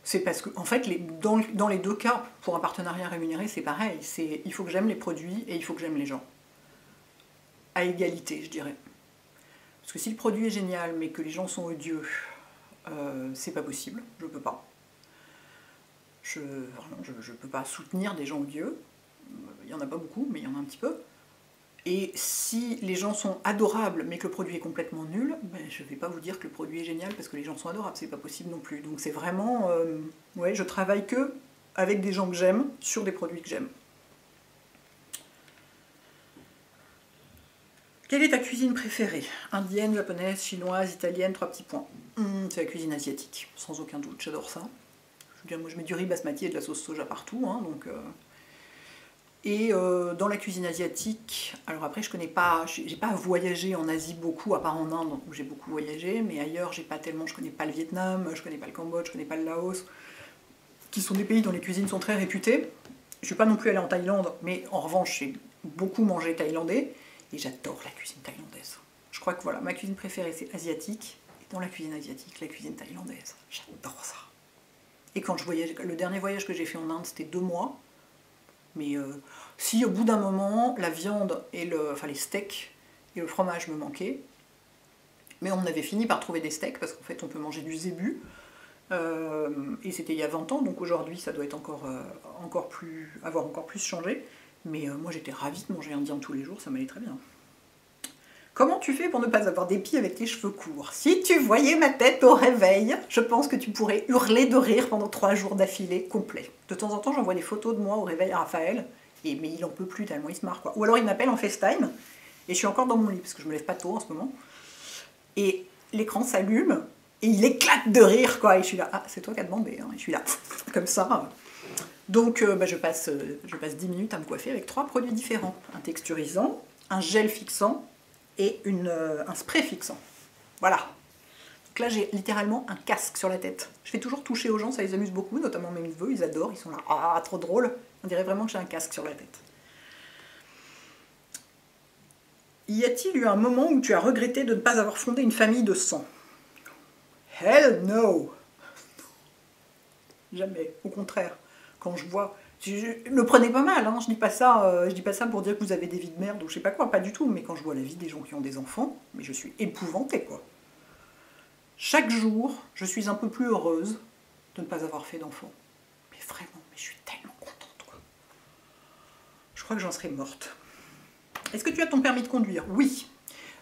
S1: c'est parce que, en fait, dans les deux cas, pour un partenariat rémunéré, c'est pareil. Il faut que j'aime les produits et il faut que j'aime les gens. À égalité, je dirais. Parce que si le produit est génial, mais que les gens sont odieux, c'est pas possible, je peux pas. Je peux pas soutenir des gens odieux. Il y en a pas beaucoup, mais il y en a un petit peu. Et si les gens sont adorables mais que le produit est complètement nul, je ne vais pas vous dire que le produit est génial parce que les gens sont adorables, c'est pas possible non plus. Donc c'est vraiment... ouais, je travaille que avec des gens que j'aime, sur des produits que j'aime. Quelle est ta cuisine préférée? Indienne, japonaise, chinoise, italienne, 3 petits points. C'est la cuisine asiatique, sans aucun doute, j'adore ça. Je veux dire, moi je mets du riz basmati et de la sauce soja partout, hein, donc... Et dans la cuisine asiatique, alors après je connais pas, j'ai pas voyagé en Asie beaucoup, à part en Inde où j'ai beaucoup voyagé, mais ailleurs j'ai pas tellement, je connais pas le Vietnam, je connais pas le Cambodge, je connais pas le Laos, qui sont des pays dont les cuisines sont très réputées. Je suis pas non plus allée en Thaïlande, mais en revanche j'ai beaucoup mangé thaïlandais, et j'adore la cuisine thaïlandaise. Je crois que voilà, ma cuisine préférée c'est asiatique, et dans la cuisine asiatique, la cuisine thaïlandaise, j'adore ça. Et quand je voyageais, le dernier voyage que j'ai fait en Inde c'était 2 mois, mais si au bout d'un moment, la viande et les steaks et le fromage me manquaient, mais on avait fini par trouver des steaks, parce qu'en fait on peut manger du zébu, et c'était il y a 20 ans, donc aujourd'hui ça doit être avoir encore plus changé, mais moi j'étais ravie de manger indien tous les jours, ça m'allait très bien. Comment tu fais pour ne pas avoir d'épis avec tes cheveux courts? Si tu voyais ma tête au réveil, je pense que tu pourrais hurler de rire pendant 3 jours d'affilée complet. De temps en temps, j'envoie des photos de moi au réveil à Raphaël, mais il en peut plus tellement il se marre, quoi. Ou alors il m'appelle en FaceTime, et je suis encore dans mon lit, parce que je me lève pas tôt en ce moment. Et l'écran s'allume, et il éclate de rire, quoi. Et je suis là, ah, c'est toi qui as demandé, hein. Et je suis là, comme ça. Donc je passe 10 minutes à me coiffer avec 3 produits différents. Un texturisant, un gel fixant, et un spray fixant. Voilà. Donc là, j'ai littéralement un casque sur la tête. Je fais toujours toucher aux gens, ça les amuse beaucoup, notamment mes neveux, ils adorent, ils sont là, ah, trop drôle. On dirait vraiment que j'ai un casque sur la tête. Y a-t-il eu un moment où tu as regretté de ne pas avoir fondé une famille de sang? Hell no! Jamais, au contraire. Quand je vois... Le prenez pas mal, hein. Je dis pas ça pour dire que vous avez des vies de merde ou je sais pas quoi, pas du tout, mais quand je vois la vie des gens qui ont des enfants, mais je suis épouvantée, quoi. Chaque jour, je suis un peu plus heureuse de ne pas avoir fait d'enfant. Mais vraiment, mais je suis tellement contente, quoi. Je crois que j'en serais morte. Est-ce que tu as ton permis de conduire? Oui,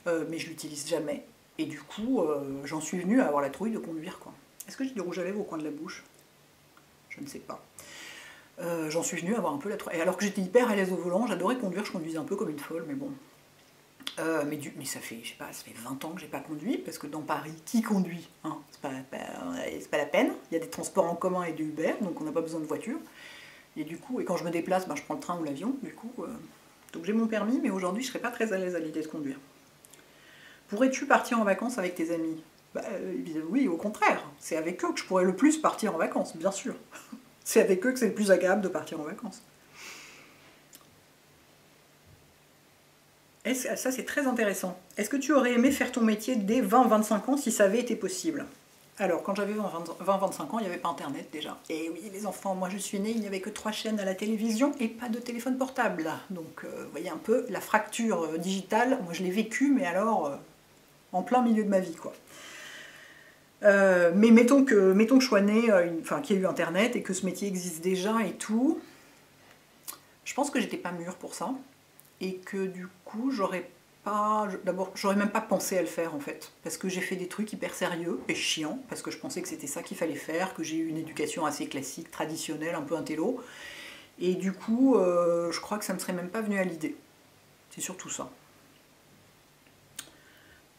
S1: mais je l'utilise jamais, et du coup, j'en suis venue à avoir la trouille de conduire, quoi. Est-ce que j'ai du rouge à lèvres au coin de la bouche? Je ne sais pas. J'en suis venue à avoir un peu la trouille. Et alors que j'étais hyper à l'aise au volant, j'adorais conduire, je conduisais un peu comme une folle, mais bon. Mais ça fait, je sais pas, ça fait 20 ans que j'ai pas conduit, parce que dans Paris, qui conduit, hein? C'est pas la peine. Il y a des transports en commun et du Uber, donc on n'a pas besoin de voiture. Et du coup, et quand je me déplace, je prends le train ou l'avion, du coup. Donc j'ai mon permis, mais aujourd'hui je serais pas très à l'aise à l'idée de conduire. Pourrais-tu partir en vacances avec tes amis? Oui, au contraire. C'est avec eux que je pourrais le plus partir en vacances, bien sûr. C'est avec eux que c'est le plus agréable de partir en vacances. Ça, c'est très intéressant. Est-ce que tu aurais aimé faire ton métier dès 20-25 ans si ça avait été possible? Alors, quand j'avais 20-25 ans, il n'y avait pas Internet déjà. Et oui, les enfants, moi je suis née, il n'y avait que 3 chaînes à la télévision et pas de téléphone portable. Donc, vous voyez un peu la fracture digitale. Moi, je l'ai vécue, mais alors, en plein milieu de ma vie, quoi. Mais mettons que je sois née, enfin, qu'il y ait eu Internet et que ce métier existe déjà et tout. Je pense que j'étais pas mûre pour ça. Et que du coup, d'abord, j'aurais même pas pensé à le faire en fait, parce que j'ai fait des trucs hyper sérieux et chiants, parce que je pensais que c'était ça qu'il fallait faire, que j'ai eu une éducation assez classique, traditionnelle, un peu intello, et du coup, je crois que ça me serait même pas venu à l'idée. C'est surtout ça.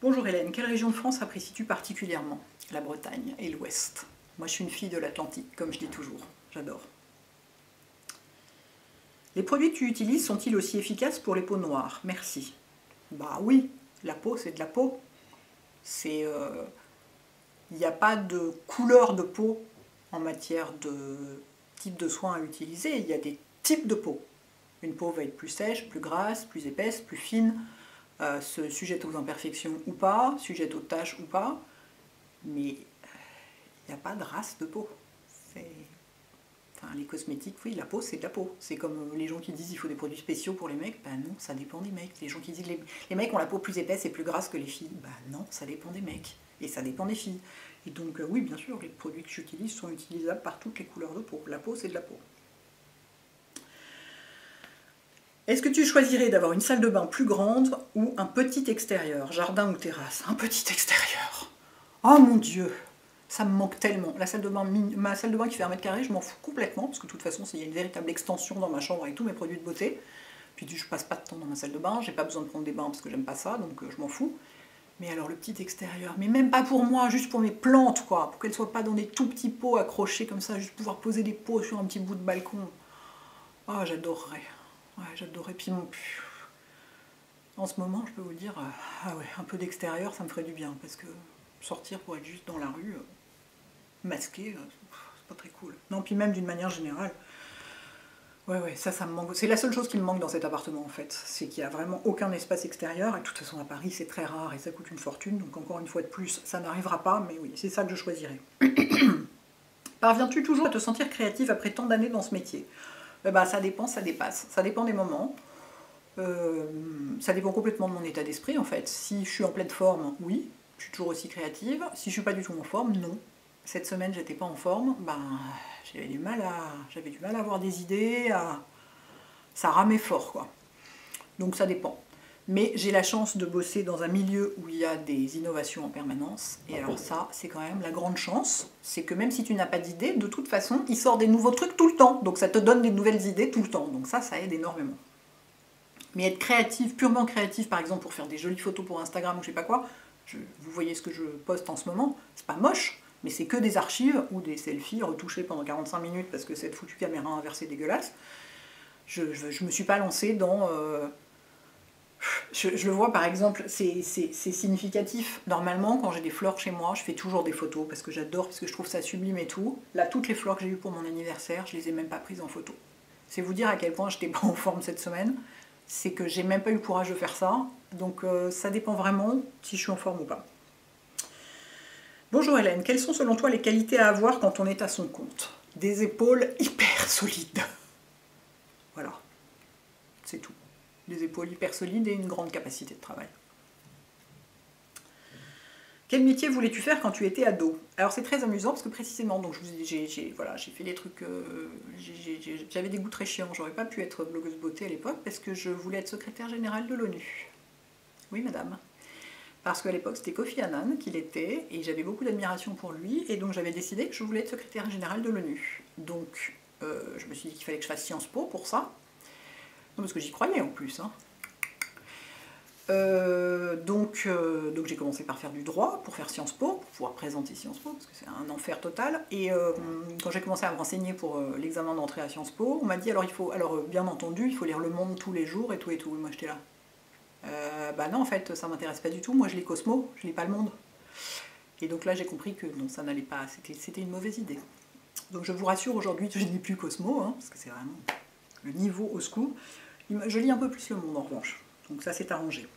S1: Bonjour Hélène, quelle région de France apprécies-tu particulièrement? La Bretagne et l'Ouest. Moi, je suis une fille de l'Atlantique, comme je dis toujours. J'adore. Les produits que tu utilises sont-ils aussi efficaces pour les peaux noires? Merci. Bah oui, la peau, c'est de la peau. Il n'y a pas de couleur de peau en matière de type de soins à utiliser. Il y a des types de peau. Une peau va être plus sèche, plus grasse, plus épaisse, plus fine, sujette aux imperfections ou pas, sujette aux taches ou pas. Mais il n'y a pas de race de peau. Enfin, les cosmétiques, oui, la peau, c'est de la peau. C'est comme les gens qui disent qu'il faut des produits spéciaux pour les mecs. Ben non, ça dépend des mecs. Les gens qui disent que les mecs ont la peau plus épaisse et plus grasse que les filles. Ben non, ça dépend des mecs. Et ça dépend des filles. Et donc, oui, bien sûr, les produits que j'utilise sont utilisables par toutes les couleurs de peau. La peau, c'est de la peau. Est-ce que tu choisirais d'avoir une salle de bain plus grande ou un petit extérieur, jardin ou terrasse? Un petit extérieur. Oh mon Dieu! Ça me manque tellement. La salle de bain, ma salle de bain qui fait 1 mètre carré, je m'en fous complètement, parce que de toute façon, il y a une véritable extension dans ma chambre avec tous mes produits de beauté. Puis je passe pas de temps dans ma salle de bain, j'ai pas besoin de prendre des bains parce que j'aime pas ça, donc je m'en fous. Mais alors le petit extérieur, mais même pas pour moi, juste pour mes plantes, quoi, pour qu'elles soient pas dans des tout petits pots accrochés comme ça, juste pouvoir poser des pots sur un petit bout de balcon. Ah, oh, j'adorerais. Ouais, j'adorerais. Puis en ce moment, je peux vous dire, ah ouais, un peu d'extérieur, ça me ferait du bien, parce que sortir pour être juste dans la rue, masqué, c'est pas très cool. Non, puis même d'une manière générale, ouais, ça me manque. C'est la seule chose qui me manque dans cet appartement en fait, c'est qu'il n'y a vraiment aucun espace extérieur, et de toute façon à Paris c'est très rare et ça coûte une fortune, donc encore une fois de plus, ça n'arrivera pas, mais oui, c'est ça que je choisirais. Parviens-tu toujours à te sentir créative après tant d'années dans ce métier? Bah, ça dépend, ça dépasse, ça dépend des moments. Ça dépend complètement de mon état d'esprit en fait. Si je suis en pleine forme, oui, je suis toujours aussi créative. Si je suis pas du tout en forme, non. Cette semaine, j'étais pas en forme, ben j'avais du mal à avoir des idées, ça ramait fort quoi. Donc ça dépend. Mais j'ai la chance de bosser dans un milieu où il y a des innovations en permanence. Et alors ça, c'est quand même la grande chance. C'est que même si tu n'as pas d'idée, de toute façon, il sort des nouveaux trucs tout le temps. Donc ça te donne des nouvelles idées tout le temps. Donc ça aide énormément. Mais être créative, purement créative, par exemple pour faire des jolies photos pour Instagram ou je sais pas quoi, vous voyez ce que je poste en ce moment, c'est pas moche, mais c'est que des archives ou des selfies retouchés pendant 45 minutes parce que cette foutue caméra inversée dégueulasse. Je me suis pas lancée dans... Je le vois par exemple, c'est significatif. Normalement, quand j'ai des fleurs chez moi, je fais toujours des photos parce que j'adore, parce que je trouve ça sublime et tout. Là, toutes les fleurs que j'ai eues pour mon anniversaire, je les ai même pas prises en photo. C'est vous dire à quel point j'étais pas en forme cette semaine. C'est que j'ai même pas eu le courage de faire ça. Donc ça dépend vraiment si je suis en forme ou pas. Bonjour Hélène, quelles sont selon toi les qualités à avoir quand on est à son compte? Des épaules hyper solides. Voilà, c'est tout. Des épaules hyper solides et une grande capacité de travail. Quel métier voulais-tu faire quand tu étais ado? Alors c'est très amusant parce que précisément, donc j'ai fait des trucs, j'avais des goûts très chiants, j'aurais pas pu être blogueuse beauté à l'époque parce que je voulais être secrétaire générale de l'ONU. Oui madame. Parce qu'à l'époque c'était Kofi Annan qui l'était et j'avais beaucoup d'admiration pour lui et donc j'avais décidé que je voulais être secrétaire générale de l'ONU. Donc je me suis dit qu'il fallait que je fasse Sciences Po pour ça. Non, parce que j'y croyais en plus. Hein. Donc j'ai commencé par faire du droit pour faire Sciences Po, pour pouvoir présenter Sciences Po, parce que c'est un enfer total. Et quand j'ai commencé à me renseigner pour l'examen d'entrée à Sciences Po, on m'a dit alors bien entendu, il faut lire Le Monde tous les jours et tout et tout. Et moi j'étais là. Bah non, en fait, ça m'intéresse pas du tout. Moi je lis Cosmo, je lis pas Le Monde. Et donc là j'ai compris que non, ça n'allait pas, c'était une mauvaise idée. Donc je vous rassure, aujourd'hui je ne lis plus Cosmo, hein, parce que c'est vraiment le niveau au secours. Je lis un peu plus Le Monde en revanche. Donc ça s'est arrangé.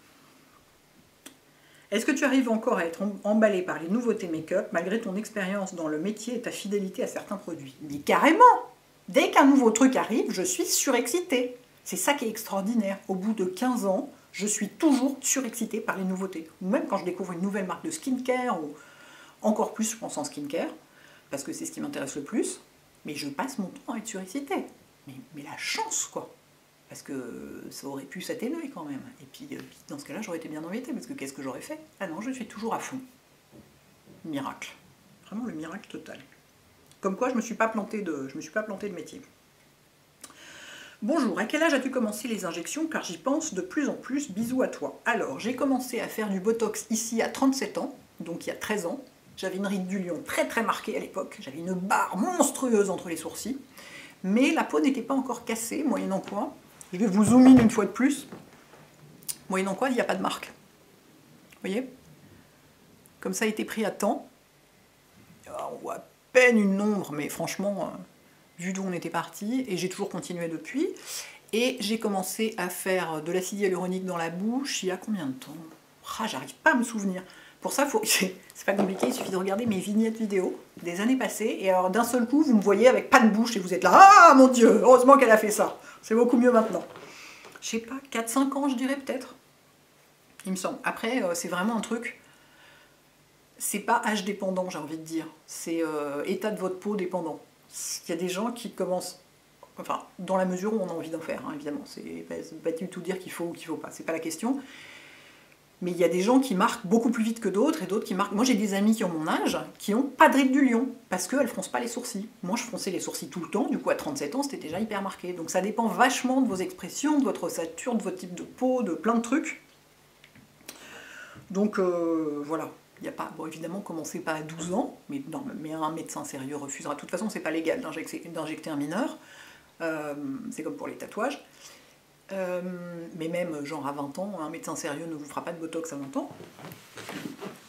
S1: Est-ce que tu arrives encore à être emballé par les nouveautés make-up malgré ton expérience dans le métier et ta fidélité à certains produits? Mais carrément! Dès qu'un nouveau truc arrive, je suis surexcitée. C'est ça qui est extraordinaire. Au bout de 15 ans, je suis toujours surexcitée par les nouveautés. Ou même quand je découvre une nouvelle marque de skincare, ou encore plus je pense en skincare, parce que c'est ce qui m'intéresse le plus, mais je passe mon temps à être surexcitée. Mais la chance, quoi! Parce que ça aurait pu s'atténuer quand même. Et puis dans ce cas-là, j'aurais été bien embêtée, parce que qu'est-ce que j'aurais fait? Ah non, je suis toujours à fond. Miracle. Vraiment le miracle total. Comme quoi, je ne me suis pas plantée de métier. Bonjour, à quel âge as-tu commencé les injections? Car j'y pense de plus en plus, bisous à toi. Alors, j'ai commencé à faire du Botox ici à 37 ans, donc il y a 13 ans. J'avais une ride du lion très très marquée à l'époque, j'avais une barre monstrueuse entre les sourcils, mais la peau n'était pas encore cassée, moyennant quoi, je vais vous zoom in une fois de plus, moyennant quoi, il n'y a pas de marque. Vous voyez? Comme ça a été pris à temps, on voit à peine une ombre, mais franchement, vu d'où on était parti, et j'ai toujours continué depuis. Et j'ai commencé à faire de l'acide hyaluronique dans la bouche il y a combien de temps? Ah, j'arrive pas à me souvenir. Pour ça, c'est pas compliqué, il suffit de regarder mes vignettes vidéo des années passées, et alors d'un seul coup, vous me voyez avec pas de bouche, et vous êtes là, ah mon Dieu, heureusement qu'elle a fait ça. C'est beaucoup mieux maintenant. Je sais pas, 4-5 ans, je dirais peut-être. Il me semble. Après, c'est vraiment un truc, c'est pas âge dépendant, j'ai envie de dire. C'est état de votre peau dépendant. Il y a des gens qui commencent, enfin, dans la mesure où on a envie d'en faire, hein, évidemment. C'est pas du tout dire qu'il faut ou qu'il faut pas, c'est pas la question. Mais il y a des gens qui marquent beaucoup plus vite que d'autres, et d'autres qui marquent... Moi, j'ai des amis qui ont mon âge, qui n'ont pas de ride du lion, parce qu'elles ne froncent pas les sourcils. Moi, je fronçais les sourcils tout le temps, du coup, à 37 ans, c'était déjà hyper marqué. Donc ça dépend vachement de vos expressions, de votre ossature, de votre type de peau, de plein de trucs. Donc, voilà. Il n'y a pas... Bon, évidemment, commencez pas à 12 ans, mais, non, mais un médecin sérieux refusera. De toute façon, c'est pas légal d'injecter un mineur. C'est comme pour les tatouages. Mais même genre à 20 ans, un médecin sérieux ne vous fera pas de botox à 20 ans.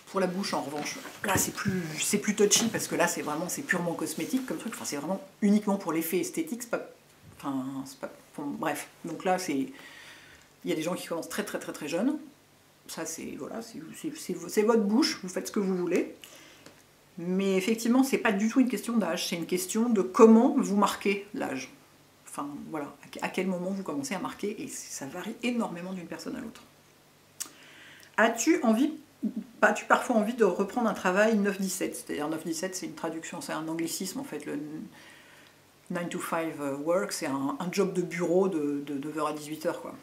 S1: Pour la bouche en revanche, là c'est plus touchy parce que là c'est purement cosmétique comme truc, enfin c'est vraiment uniquement pour l'effet esthétique, c'est pas, bref, donc là il y a des gens qui commencent très très très très jeunes, ça c'est voilà, c'est votre bouche, vous faites ce que vous voulez, mais effectivement c'est pas du tout une question d'âge, c'est une question de comment vous marquez l'âge. Enfin, voilà, à quel moment vous commencez à marquer, et ça varie énormément d'une personne à l'autre. As-tu parfois envie de reprendre un travail 9-17? C'est-à-dire 9-17, c'est une traduction, c'est un anglicisme en fait, le 9 to 5 work, c'est un job de bureau de 9h à 18h quoi.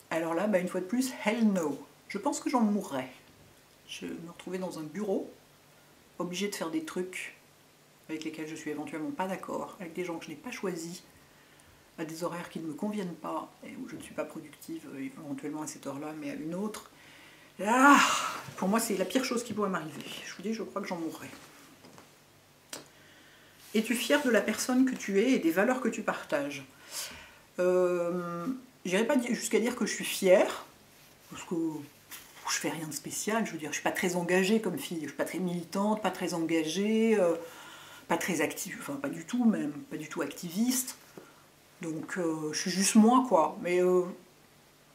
S1: Alors là, une fois de plus, hell no. Je pense que j'en mourrais. Je me retrouvais dans un bureau, obligée de faire des trucs avec lesquels je suis éventuellement pas d'accord, avec des gens que je n'ai pas choisis, à des horaires qui ne me conviennent pas, et où je ne suis pas productive éventuellement à cette heure-là, mais à une autre. Ah, pour moi, c'est la pire chose qui pourrait m'arriver. Je vous dis, je crois que j'en mourrais. Es-tu fière de la personne que tu es et des valeurs que tu partages? J'irai pas jusqu'à dire que je suis fière, parce que je fais rien de spécial, je veux dire, je suis pas très engagée comme fille, je suis pas très militante, pas très engagée, pas très active, enfin pas du tout même, pas du tout activiste. Donc je suis juste moi quoi, mais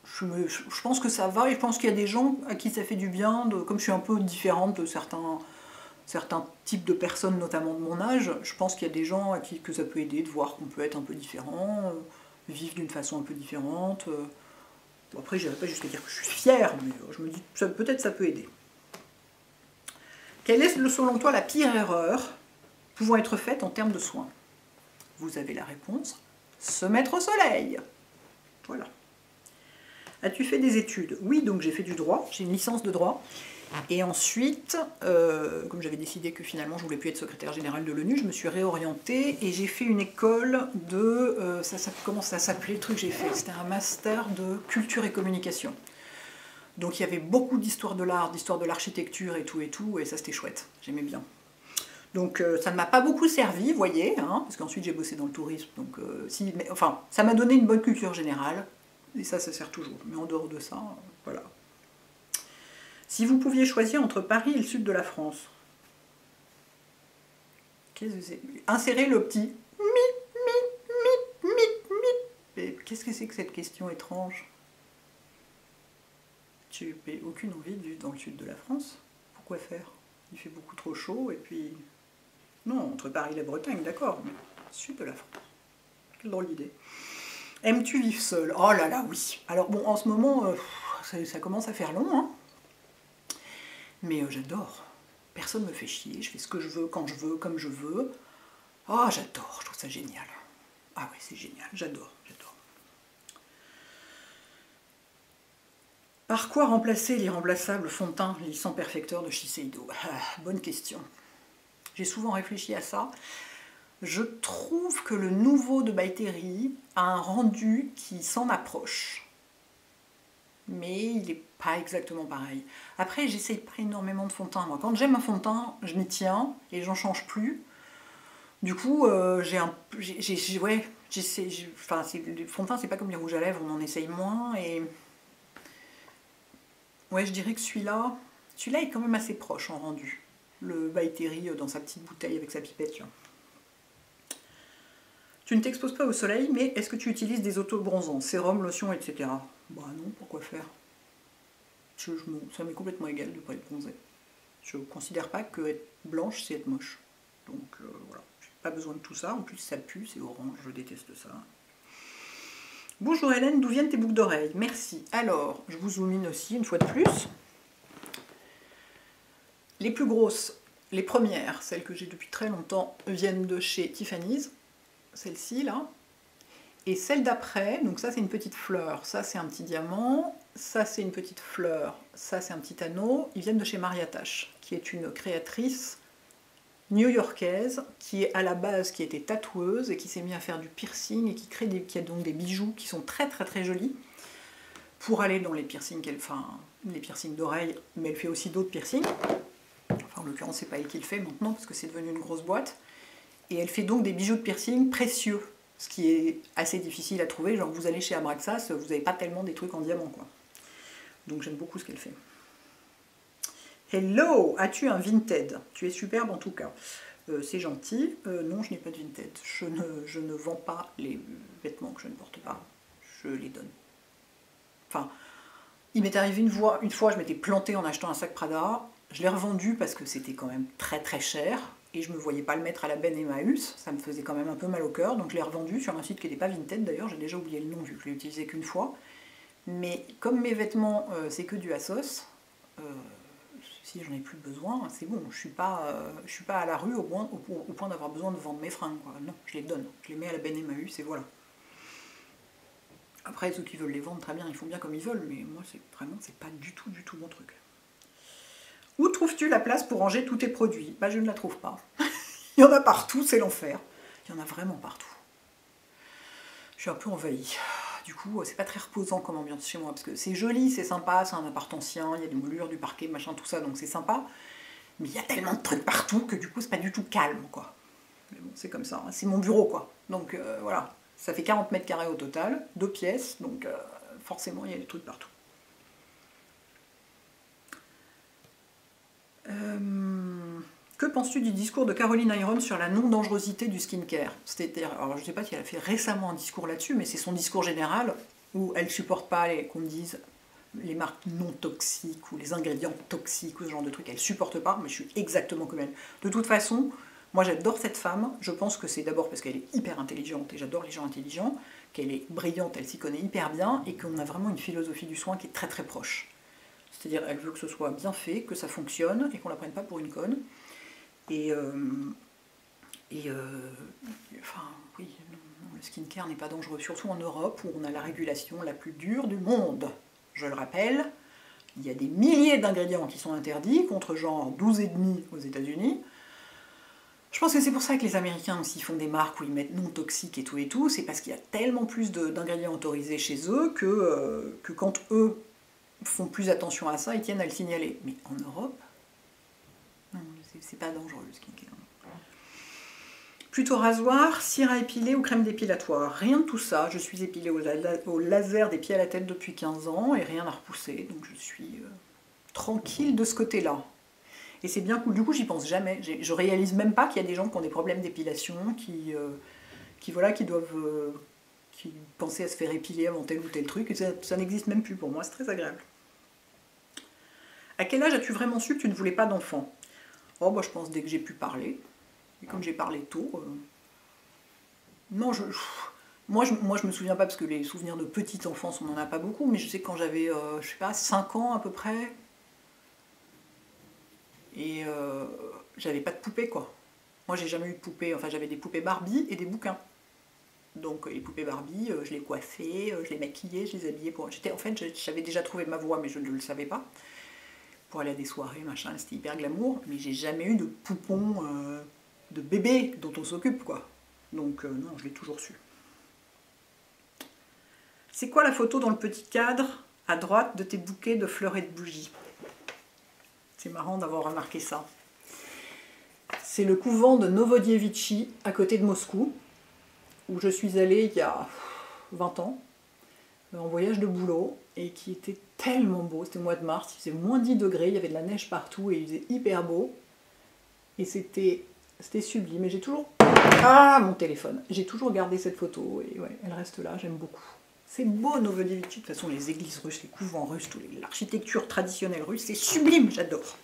S1: je pense que ça va, et je pense qu'il y a des gens à qui ça fait du bien, comme je suis un peu différente de certains types de personnes, notamment de mon âge, je pense qu'il y a des gens à qui que ça peut aider de voir qu'on peut être un peu différent, vivre d'une façon un peu différente. Bon, après, je n'irai pas jusqu'à dire que je suis fière, mais je me dis peut-être ça peut aider. Quelle est selon toi la pire erreur pouvant être faite en termes de soins? Vous avez la réponse. Se mettre au soleil. Voilà. As-tu fait des études? Oui, donc j'ai fait du droit, j'ai une licence de droit. Et ensuite, comme j'avais décidé que finalement je ne voulais plus être secrétaire générale de l'ONU, je me suis réorientée et j'ai fait une école de... comment ça s'appelait le truc que j'ai fait? C'était un master de culture et communication. Donc il y avait beaucoup d'histoire de l'art, d'histoire de l'architecture et tout, et ça c'était chouette, j'aimais bien. Donc ça ne m'a pas beaucoup servi, vous voyez, hein, parce qu'ensuite j'ai bossé dans le tourisme, donc enfin, ça m'a donné une bonne culture générale, et ça sert toujours. Mais en dehors de ça, voilà. Si vous pouviez choisir entre Paris et le sud de la France, qu'est-ce que c'est? Insérez le petit qu'est-ce que c'est que cette question étrange? J'ai aucune envie de vivre dans le sud de la France. Pourquoi faire? Il fait beaucoup trop chaud et puis... Non, entre Paris et la Bretagne, d'accord, mais sud de la France. Quelle drôle d'idée. Aimes-tu vivre seul? Oh là là, oui. Alors bon, en ce moment, ça commence à faire long, hein. Mais j'adore. Personne me fait chier, je fais ce que je veux, quand je veux, comme je veux. Oh, j'adore, je trouve ça génial. Ah oui, c'est génial, j'adore, j'adore. Par quoi remplacer l'irremplaçable fond de teint lissant perfecteur de Shiseido? Bonne question. J'ai souvent réfléchi à ça. Je trouve que le nouveau de By Terry a un rendu qui s'en approche. Mais il n'est pas exactement pareil. Après, j'essaye pas énormément de fond de teint. Moi, quand j'aime un fond de teint, je m'y tiens et j'en change plus. Du coup, le fond de teint, c'est pas comme les rouges à lèvres, on en essaye moins. Et ouais, je dirais que celui-là est quand même assez proche en rendu. Le By Terry dans sa petite bouteille avec sa pipette. Tu vois. Tu ne t'exposes pas au soleil, mais est-ce que tu utilises des autobronzants, sérum, lotion, etc. Bah non, pourquoi faire? Ça m'est complètement égal de ne pas être bronzée. Je ne considère pas que être blanche, c'est être moche. Donc voilà, j'ai pas besoin de tout ça. En plus, ça pue, c'est orange, je déteste ça. Bonjour Hélène, d'où viennent tes boucles d'oreilles? Merci. Alors, je vous zoom in aussi, une fois de plus. Les plus grosses, les premières, celles que j'ai depuis très longtemps, viennent de chez Tiffany's. Celle-ci, là. Et celle d'après, donc ça c'est une petite fleur, ça c'est un petit diamant, ça c'est une petite fleur, ça c'est un petit anneau. Ils viennent de chez Maria Tache, qui est une créatrice new-yorkaise, qui est à la base, qui était tatoueuse et qui s'est mise à faire du piercing et qui a donc des bijoux qui sont très très très jolis pour aller dans les piercings les piercings d'oreilles, mais elle fait aussi d'autres piercings. Enfin en l'occurrence c'est pas elle qui le fait maintenant parce que c'est devenu une grosse boîte. Et elle fait donc des bijoux de piercing précieux, ce qui est assez difficile à trouver. Genre vous allez chez Abraxas, vous n'avez pas tellement des trucs en diamant, quoi. Donc j'aime beaucoup ce qu'elle fait. Hello, as-tu un Vinted? Tu es superbe en tout cas. C'est gentil. Non, je n'ai pas de Vinted. Je ne vends pas les vêtements que je ne porte pas. Je les donne. Enfin, il m'est arrivé une fois, je m'étais plantée en achetant un sac Prada. Je l'ai revendu parce que c'était quand même très très cher. Et je ne me voyais pas le mettre à la benne Emmaüs, ça me faisait quand même un peu mal au cœur, donc je l'ai revendu sur un site qui n'était pas Vinted d'ailleurs, j'ai déjà oublié le nom vu que je l'ai utilisé qu'une fois. Mais comme mes vêtements, c'est que du Assos, si j'en ai plus besoin, c'est bon, je suis pas à la rue au point d'avoir besoin de vendre mes fringues, quoi. Non, je les donne, je les mets à la benne Emmaüs et voilà. Après, ceux qui veulent les vendre, très bien, ils font bien comme ils veulent, mais moi, c'est pas du tout mon truc. Où trouves-tu la place pour ranger tous tes produits? Bah, je ne la trouve pas. Il y en a partout, c'est l'enfer. Il y en a vraiment partout. Je suis un peu envahie. Du coup, c'est pas très reposant comme ambiance chez moi, parce que c'est joli, c'est sympa, c'est un appart ancien, il y a des moulures, du parquet, machin, tout ça, donc c'est sympa. Mais il y a tellement de trucs partout que du coup, c'est pas du tout calme, quoi. Mais bon, c'est comme ça, hein. C'est mon bureau, quoi. Donc voilà, ça fait 40 mètres carrés au total, 2 pièces, donc forcément, il y a des trucs partout. Que penses-tu du discours de Caroline Hirons sur la non-dangerosité du skincare? C'est-à-dire, alors je ne sais pas si elle a fait récemment un discours là-dessus, mais c'est son discours général où elle ne supporte pas qu'on dise les marques non toxiques ou les ingrédients toxiques ou ce genre de trucs. Elle ne supporte pas, mais je suis exactement comme elle. De toute façon, moi j'adore cette femme. Je pense que c'est d'abord parce qu'elle est hyper intelligente et j'adore les gens intelligents, qu'elle est brillante, elle s'y connaît hyper bien et qu'on a vraiment une philosophie du soin qui est très très proche. C'est-à-dire, elle veut que ce soit bien fait, que ça fonctionne et qu'on ne la prenne pas pour une conne. Enfin, oui, non, le skincare n'est pas dangereux, surtout en Europe où on a la régulation la plus dure du monde. Je le rappelle, il y a des milliers d'ingrédients qui sont interdits, contre genre 12,5 aux États-Unis. Je pense que c'est pour ça que les Américains aussi font des marques où ils mettent non toxiques et tout, c'est parce qu'il y a tellement plus d'ingrédients autorisés chez eux que quand eux font plus attention à ça, ils tiennent à le signaler. Mais en Europe, non, c'est pas dangereux le skincare. Plutôt rasoir, cire à épiler ou crème dépilatoire. Rien de tout ça. Je suis épilée au laser des pieds à la tête depuis 15 ans et rien à repousser. Donc je suis tranquille de ce côté-là. Et c'est bien cool. Du coup, j'y pense jamais. Je réalise même pas qu'il y a des gens qui ont des problèmes d'épilation, qui doivent qui pensaient à se faire épiler avant tel ou tel truc. Et ça n'existe même plus pour moi. C'est très agréable. À quel âge as-tu vraiment su que tu ne voulais pas d'enfant? Oh, bah, je pense dès que j'ai pu parler. Et comme j'ai parlé tôt... Non, moi, je me souviens pas, parce que les souvenirs de petite enfance, on n'en a pas beaucoup, mais je sais que quand j'avais, je sais pas, 5 ans à peu près, et j'avais pas de poupée, quoi. Moi, j'ai jamais eu de poupée, enfin, j'avais des poupées Barbie et des bouquins. Donc, les poupées Barbie, je les coiffais, je les maquillais, je les habillais. En fait, j'avais déjà trouvé ma voix, mais je ne le savais pas. Pour aller à des soirées, machin, c'était hyper glamour, mais j'ai jamais eu de poupon de bébé dont on s'occupe, quoi. Donc, non, je l'ai toujours su. C'est quoi la photo dans le petit cadre à droite de tes bouquets de fleurs et de bougies? C'est marrant d'avoir remarqué ça. C'est le couvent de Novodievichi, à côté de Moscou, où je suis allée il y a 20 ans, en voyage de boulot, et qui était tellement beau. C'était au mois de mars, il faisait moins 10 degrés, il y avait de la neige partout, et il faisait hyper beau. Et c'était sublime. Et j'ai toujours... Ah, mon téléphone! J'ai toujours gardé cette photo, et ouais, elle reste là, j'aime beaucoup. C'est beau, Novodevitchi. De toute façon, les églises russes, les couvents russes, l'architecture traditionnelle russe, c'est sublime, j'adore.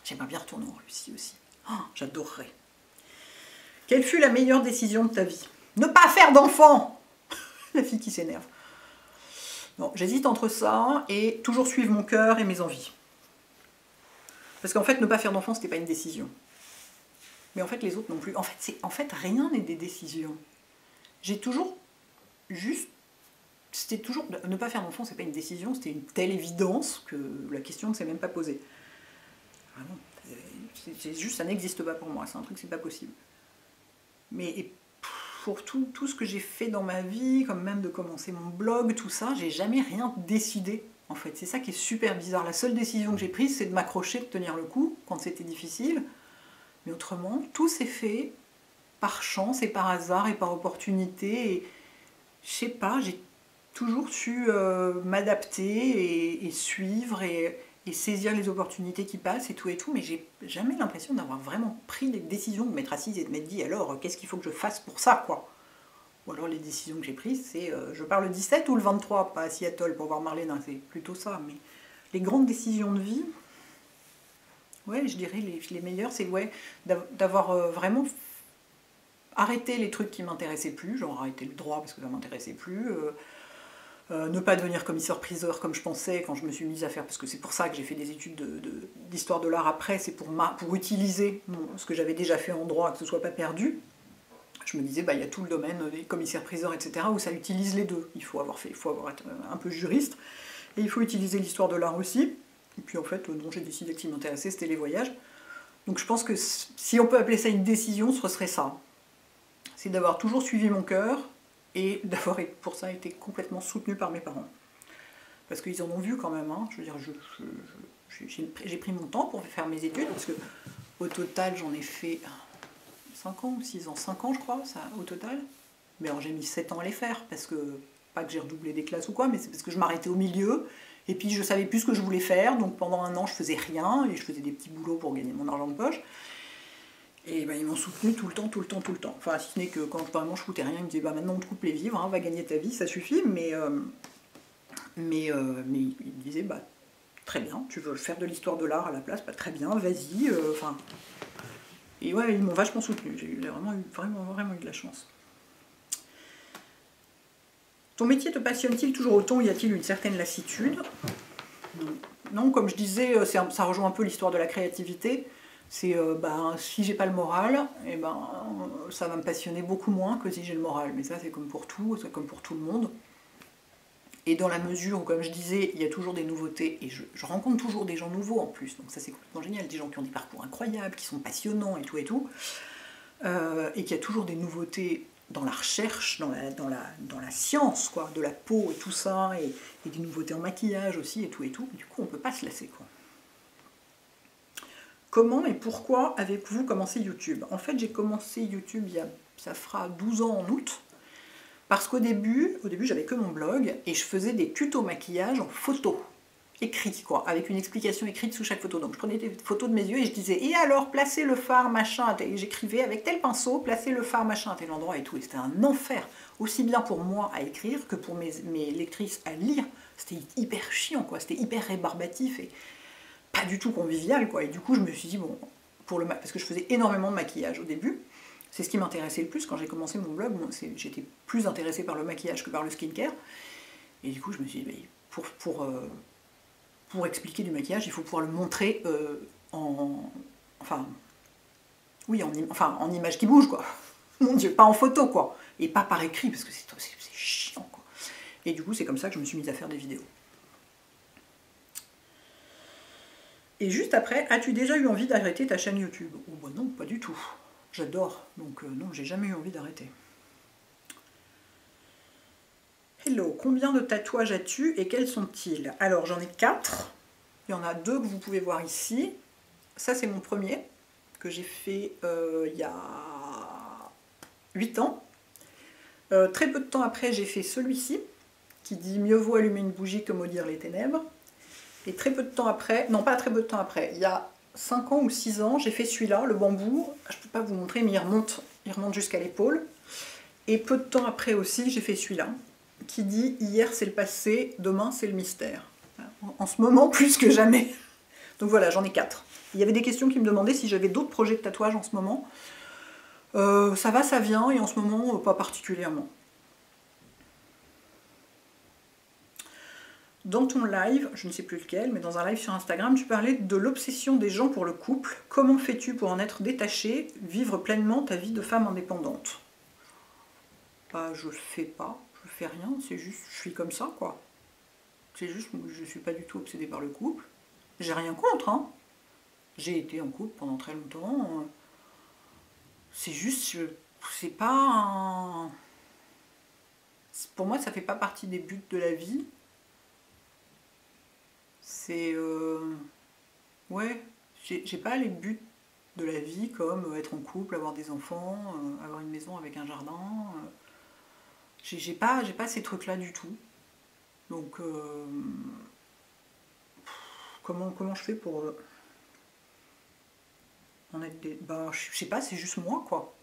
S1: J'aimerais bien retourner en Russie aussi. Oh, j'adorerais. Quelle fut la meilleure décision de ta vie? Ne pas faire d'enfant! La fille qui s'énerve. Non, j'hésite entre ça et toujours suivre mon cœur et mes envies. Parce qu'en fait, ne pas faire d'enfant, c'était pas une décision. Mais en fait, les autres non plus. En fait, rien n'est des décisions. J'ai toujours juste... C'était toujours... Ne pas faire d'enfant, c'est pas une décision, c'était une telle évidence que la question ne s'est même pas posée. Vraiment. C'est juste, ça n'existe pas pour moi, c'est un truc, c'est pas possible. Mais pour tout ce que j'ai fait dans ma vie, comme même de commencer mon blog, tout ça, j'ai jamais rien décidé, en fait. C'est ça qui est super bizarre. La seule décision que j'ai prise, c'est de m'accrocher, de tenir le coup, quand c'était difficile. Mais autrement, tout s'est fait par chance et par hasard et par opportunité. Et je sais pas, j'ai toujours su m'adapter et suivre et saisir les opportunités qui passent et tout, mais j'ai jamais l'impression d'avoir vraiment pris des décisions, de m'être assise et de m'être dit alors qu'est-ce qu'il faut que je fasse pour ça, quoi. Ou alors les décisions que j'ai prises, c'est je pars le 17 ou le 23, pas à Seattle pour voir Marlène, c'est plutôt ça, mais les grandes décisions de vie, ouais, je dirais les meilleures, c'est ouais, d'avoir vraiment arrêté les trucs qui m'intéressaient plus, genre arrêter le droit parce que ça m'intéressait plus, ne pas devenir commissaire-priseur comme je pensais quand je me suis mise à faire, parce que c'est pour ça que j'ai fait des études d'histoire de l'art après, c'est pour utiliser ce que j'avais déjà fait en droit, que ce soit pas perdu. Je me disais, bah, il y a tout le domaine des commissaires-priseurs, etc., où ça utilise les deux. Il faut avoir être un peu juriste, et il faut utiliser l'histoire de l'art aussi. Et puis en fait, dont j'ai décidé que ce qui m'intéressait, c'était les voyages. Donc je pense que si on peut appeler ça une décision, ce serait ça. C'est d'avoir toujours suivi mon cœur, et d'avoir pour ça été complètement soutenue par mes parents. Parce qu'ils en ont vu quand même, hein. Je veux dire, j'ai pris mon temps pour faire mes études, parce que au total j'en ai fait 5 ans ou 6 ans, 5 ans je crois, ça, au total. Mais alors j'ai mis 7 ans à les faire, parce que, pas que j'ai redoublé des classes ou quoi, mais c'est parce que je m'arrêtais au milieu, et puis je savais plus ce que je voulais faire, donc pendant un an je faisais rien, et je faisais des petits boulots pour gagner mon argent de poche. Et ben, ils m'ont soutenu tout le temps. Enfin, si ce n'est que quand vraiment je foutais rien, ils me disaient bah, maintenant on te coupe les vivres, hein, va gagner ta vie, ça suffit. Mais ils me disaient bah, très bien, tu veux faire de l'histoire de l'art à la place, bah, très bien, vas-y. Enfin, et ouais, ils m'ont vachement soutenu. J'ai vraiment eu de la chance. Ton métier te passionne-t-il toujours autant ou y a-t-il une certaine lassitude? Non, comme je disais, ça rejoint un peu l'histoire de la créativité. C'est si j'ai pas le moral, ça va me passionner beaucoup moins que si j'ai le moral. Mais ça, c'est comme pour tout, c'est comme pour tout le monde. Et dans la mesure où, comme je disais, il y a toujours des nouveautés, et je rencontre toujours des gens nouveaux en plus, donc ça c'est complètement génial, des gens qui ont des parcours incroyables, qui sont passionnants et tout, et qu'il y a toujours des nouveautés dans la recherche, dans la science, quoi, de la peau et tout ça, et des nouveautés en maquillage aussi, et tout, du coup on peut pas se lasser, quoi. Comment et pourquoi avez-vous commencé YouTube? En fait, j'ai commencé YouTube ça fera 12 ans en août, parce qu'au début j'avais que mon blog, et je faisais des tutos maquillage en photo, écrit, quoi, avec une explication écrite sous chaque photo. Donc je prenais des photos de mes yeux et je disais, et alors, placez le fard, machin, et j'écrivais avec tel pinceau, placez le fard, machin, à tel endroit et tout, et c'était un enfer, aussi bien pour moi à écrire que pour mes lectrices à lire. C'était hyper chiant, quoi, c'était hyper rébarbatif, pas du tout convivial, quoi. Et du coup, je me suis dit, bon, parce que je faisais énormément de maquillage au début, c'est ce qui m'intéressait le plus quand j'ai commencé mon blog. J'étais plus intéressée par le maquillage que par le skincare. Et du coup, je me suis dit, pour expliquer du maquillage, il faut pouvoir le montrer en image qui bouge, quoi. Mon Dieu, pas en photo, quoi. Et pas par écrit, parce que c'est chiant, quoi. Et du coup, c'est comme ça que je me suis mise à faire des vidéos. Et juste après, as-tu déjà eu envie d'arrêter ta chaîne YouTube? Oh bah non, pas du tout. J'adore, donc non, j'ai jamais eu envie d'arrêter. Hello, combien de tatouages as-tu et quels sont-ils? Alors j'en ai 4. Il y en a 2 que vous pouvez voir ici. Ça c'est mon premier, que j'ai fait il y a 8 ans. Très peu de temps après, j'ai fait celui-ci, qui dit « Mieux vaut allumer une bougie que maudire les ténèbres ». Et très peu de temps après, non pas très peu de temps après, il y a 5 ans ou 6 ans, j'ai fait celui-là, le bambou. Je ne peux pas vous montrer, mais il remonte jusqu'à l'épaule. Et peu de temps après aussi, j'ai fait celui-là, qui dit « Hier c'est le passé, demain c'est le mystère ». En ce moment, plus que jamais. Donc voilà, j'en ai 4. Il y avait des questions qui me demandaient si j'avais d'autres projets de tatouage en ce moment. Ça va, ça vient, et en ce moment, pas particulièrement. Dans ton live, je ne sais plus lequel, mais dans un live sur Instagram, tu parlais de l'obsession des gens pour le couple. Comment fais-tu pour en être détaché, vivre pleinement ta vie de femme indépendante? Bah, je fais pas, je fais rien, c'est juste, je suis comme ça, quoi. C'est juste, je suis pas du tout obsédée par le couple. J'ai rien contre, hein. J'ai été en couple pendant très longtemps. C'est juste, c'est pas un... Pour moi, ça fait pas partie des buts de la vie. C'est... Ouais, j'ai pas les buts de la vie comme être en couple, avoir des enfants, avoir une maison avec un jardin. J'ai pas ces trucs-là du tout. Donc, comment je fais pour en être des... Bah, je sais pas, c'est juste moi, quoi.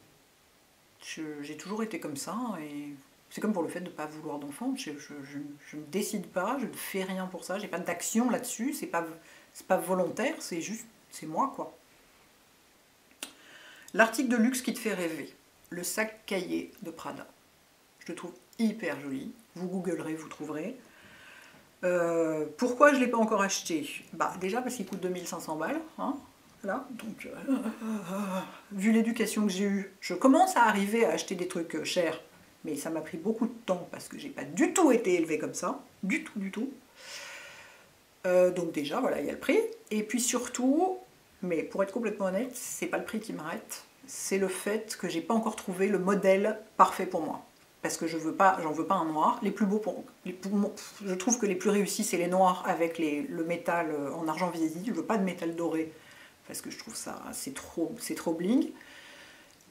S1: J'ai toujours été comme ça, et c'est comme pour le fait de ne pas vouloir d'enfant. Je ne décide pas, je ne fais rien pour ça, j'ai pas d'action là-dessus, c'est pas volontaire, c'est juste, c'est moi, quoi. L'article de luxe qui te fait rêver, le sac cahier de Prada. Je le trouve hyper joli, vous googlerez, vous trouverez. Pourquoi je ne l'ai pas encore acheté? Bah, déjà parce qu'il coûte 2500 balles, hein, là, donc vu l'éducation que j'ai eue, je commence à arriver à acheter des trucs chers, mais ça m'a pris beaucoup de temps parce que j'ai pas du tout été élevée comme ça, du tout. Donc déjà, voilà, il y a le prix. Et puis surtout, mais pour être complètement honnête, c'est pas le prix qui m'arrête, c'est le fait que j'ai pas encore trouvé le modèle parfait pour moi. Parce que j'en veux pas un noir. Les plus beaux, je trouve que les plus réussis, c'est les noirs avec le métal en argent vieilli. Je veux pas de métal doré, parce que je trouve ça, c'est trop bling.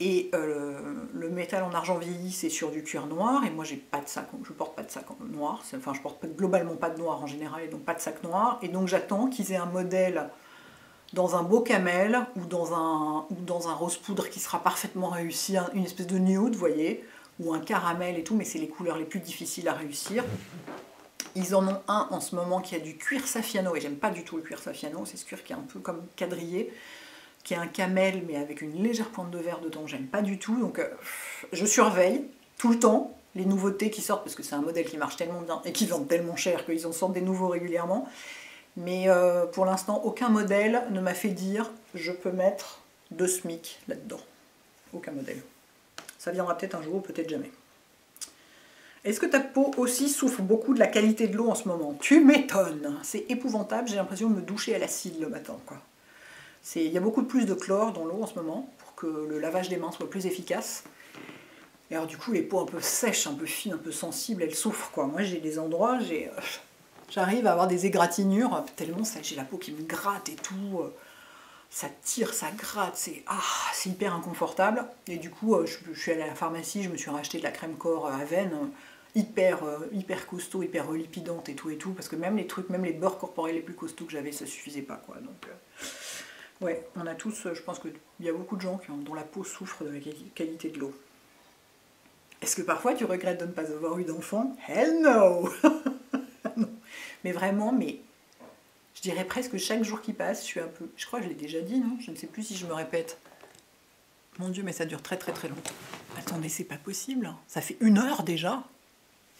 S1: Et le métal en argent vieilli, c'est sur du cuir noir, et moi je porte pas de sac noir, enfin je porte globalement pas de noir en général, et donc pas de sac noir, et donc j'attends qu'ils aient un modèle dans un beau camel, ou dans un rose poudre qui sera parfaitement réussi, une espèce de nude, vous voyez, ou un caramel et tout, mais c'est les couleurs les plus difficiles à réussir. Ils en ont un en ce moment qui a du cuir Saffiano, et j'aime pas du tout le cuir Saffiano, c'est ce cuir qui est un peu comme quadrillé, qui est un camel mais avec une légère pointe de verre dedans, j'aime pas du tout, donc je surveille tout le temps les nouveautés qui sortent, parce que c'est un modèle qui marche tellement bien et qui vend tellement cher qu'ils en sortent des nouveaux régulièrement, mais pour l'instant aucun modèle ne m'a fait dire je peux mettre 2 SMIC là-dedans, aucun modèle. Ça viendra peut-être un jour, peut-être jamais. Est-ce que ta peau aussi souffre beaucoup de la qualité de l'eau en ce moment? Tu m'étonnes, c'est épouvantable, j'ai l'impression de me doucher à l'acide le matin, quoi. Il y a beaucoup plus de chlore dans l'eau en ce moment pour que le lavage des mains soit plus efficace. Et alors du coup, les peaux un peu sèches, un peu fines, un peu sensibles, elles souffrent, quoi. Moi, j'ai des endroits, j'arrive à avoir des égratignures, tellement j'ai la peau qui me gratte et tout. Ça tire, ça gratte, c'est hyper inconfortable. Et du coup, je suis allée à la pharmacie, je me suis racheté de la crème corps Aven, hyper costaud, hyper relipidante et tout, parce que même les beurres corporels les plus costauds que j'avais, ça suffisait pas, quoi. Donc, ouais, on a tous, je pense qu'il y a beaucoup de gens dont la peau souffre de la qualité de l'eau. Est-ce que parfois tu regrettes de ne pas avoir eu d'enfant? Hell no. Non. Mais vraiment, Je dirais presque chaque jour qui passe, je suis un peu... Je crois que je l'ai déjà dit, non? Je ne sais plus si je me répète. Mon Dieu, mais ça dure très très très longtemps. Attendez, c'est pas possible. Ça fait 1 heure déjà.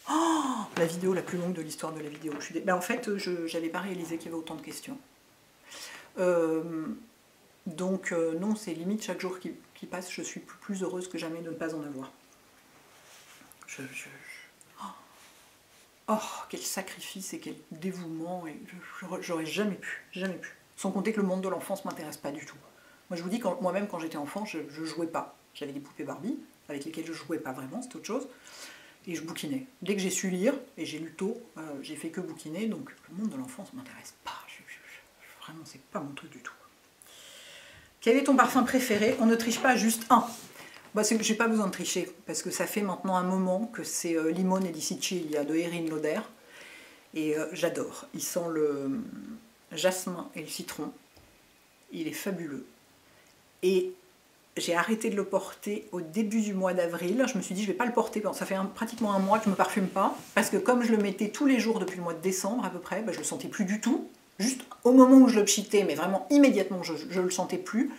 S1: Oh, la vidéo la plus longue de l'histoire de la vidéo. Ben, en fait, j'avais pas réalisé qu'il y avait autant de questions. Donc non, c'est limite chaque jour qui passe, je suis plus heureuse que jamais de ne pas en avoir. Oh, quel sacrifice et quel dévouement. J'aurais jamais pu, jamais pu. Sans compter que le monde de l'enfance m'intéresse pas du tout. Moi je vous dis, moi-même quand j'étais enfant, je jouais pas. J'avais des poupées Barbie, avec lesquelles je jouais pas vraiment, c'était autre chose. Et je bouquinais. Dès que j'ai su lire, et j'ai lu tôt, j'ai fait que bouquiner, donc le monde de l'enfance m'intéresse pas. Vraiment, c'est pas mon truc du tout. Quel est ton parfum préféré? On ne triche pas, juste un. Bah, j'ai pas besoin de tricher, parce que ça fait maintenant un moment que c'est Limone e di Sicilia de Erin Lauder. Et j'adore. Il sent le jasmin et le citron. Il est fabuleux. Et j'ai arrêté de le porter au début du mois d'avril. Je me suis dit, je vais pas le porter. Ça fait pratiquement un mois que je me parfume pas. Parce que comme je le mettais tous les jours depuis le mois de décembre à peu près, bah, je le sentais plus du tout. Juste au moment où je le pchitais, mais vraiment immédiatement, je le sentais plus.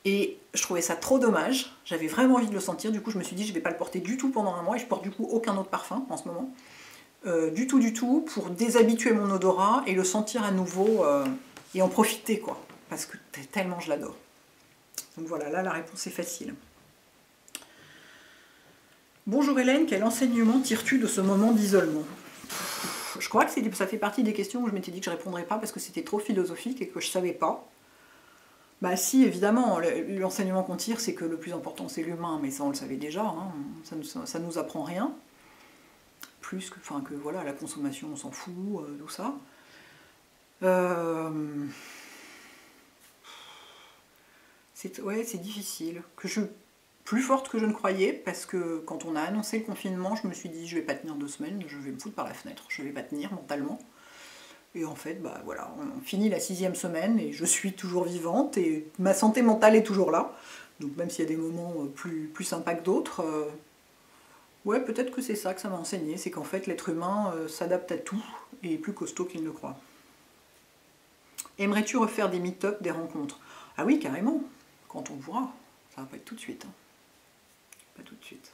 S1: Et je trouvais ça trop dommage. J'avais vraiment envie de le sentir. Du coup, je me suis dit, je vais pas le porter du tout pendant un mois. Et je porte du coup aucun autre parfum en ce moment. Du tout, pour déshabituer mon odorat et le sentir à nouveau et en profiter, quoi. Parce que tellement je l'adore. Donc voilà, là la réponse est facile. Bonjour Hélène, quel enseignement tires-tu de ce moment d'isolement? Je crois que ça fait partie des questions où je m'étais dit que je ne répondrais pas parce que c'était trop philosophique et que je ne savais pas. Bah si, évidemment, l'enseignement qu'on tire, c'est que le plus important c'est l'humain, mais ça on le savait déjà, hein, ça nous apprend rien. Plus que, enfin, que voilà, la consommation on s'en fout, tout ça. Ouais, c'est difficile. Que je suis plus forte que je ne croyais, parce que quand on a annoncé le confinement, je me suis dit je vais pas tenir 2 semaines, je vais me foutre par la fenêtre, je vais pas tenir mentalement. Et en fait, bah voilà, on finit la 6e semaine et je suis toujours vivante et ma santé mentale est toujours là. Donc même s'il y a des moments plus sympas que d'autres, ouais, peut-être que c'est ça que ça m'a enseigné, c'est qu'en fait l'être humain s'adapte à tout et est plus costaud qu'il ne le croit. Aimerais-tu refaire des meet-up, des rencontres? Ah oui, carrément, quand on pourra. Ça va pas être tout de suite. Hein. Pas tout de suite.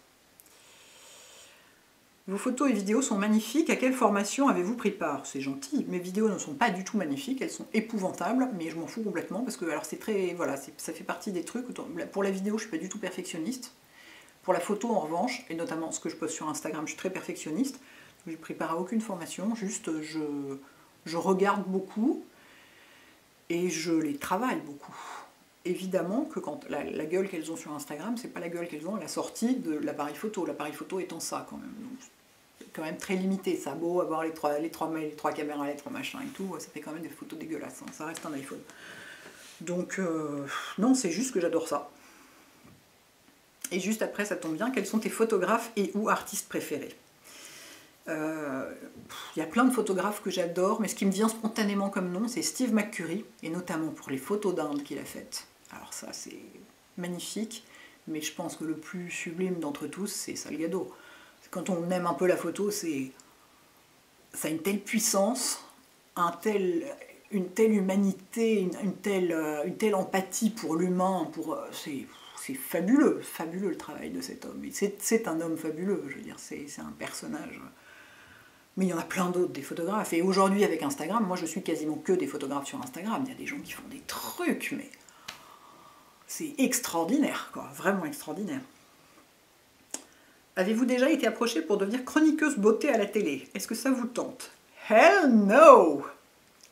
S1: Vos photos et vidéos sont magnifiques. À quelle formation avez-vous pris part? C'est gentil. Mes vidéos ne sont pas du tout magnifiques, elles sont épouvantables, mais je m'en fous complètement parce que alors c'est très, voilà, ça fait partie des trucs. Pour la vidéo, je suis pas du tout perfectionniste. Pour la photo, en revanche, et notamment ce que je poste sur Instagram, je suis très perfectionniste. Je ne prépare à aucune formation, juste je regarde beaucoup et je les travaille beaucoup. Évidemment que quand la gueule qu'elles ont sur Instagram, c'est pas la gueule qu'elles ont à la sortie de l'appareil photo. L'appareil photo étant ça quand même. Donc, c'est quand même très limité. Ça a beau avoir les trois caméras, les 3 machins et tout, ça fait quand même des photos dégueulasses. Hein. Ça reste un iPhone. Donc non, c'est juste que j'adore ça. Et juste après, ça tombe bien, quels sont tes photographes et ou artistes préférés? Il y a plein de photographes que j'adore, mais ce qui me vient spontanément comme nom, c'est Steve McCurry, et notamment pour les photos d'Inde qu'il a faites. Alors ça, c'est magnifique, mais je pense que le plus sublime d'entre tous, c'est Salgado. Quand on aime un peu la photo, ça a une telle puissance, une telle humanité, une telle empathie pour l'humain, c'est fabuleux, fabuleux le travail de cet homme. C'est un homme fabuleux, je veux dire, c'est un personnage. Mais il y en a plein d'autres, des photographes. Et aujourd'hui, avec Instagram, moi je suis quasiment que des photographes sur Instagram. Il y a des gens qui font des trucs, mais c'est extraordinaire, quoi, vraiment extraordinaire. Avez-vous déjà été approchée pour devenir chroniqueuse beauté à la télé? Est-ce que ça vous tente? Hell no!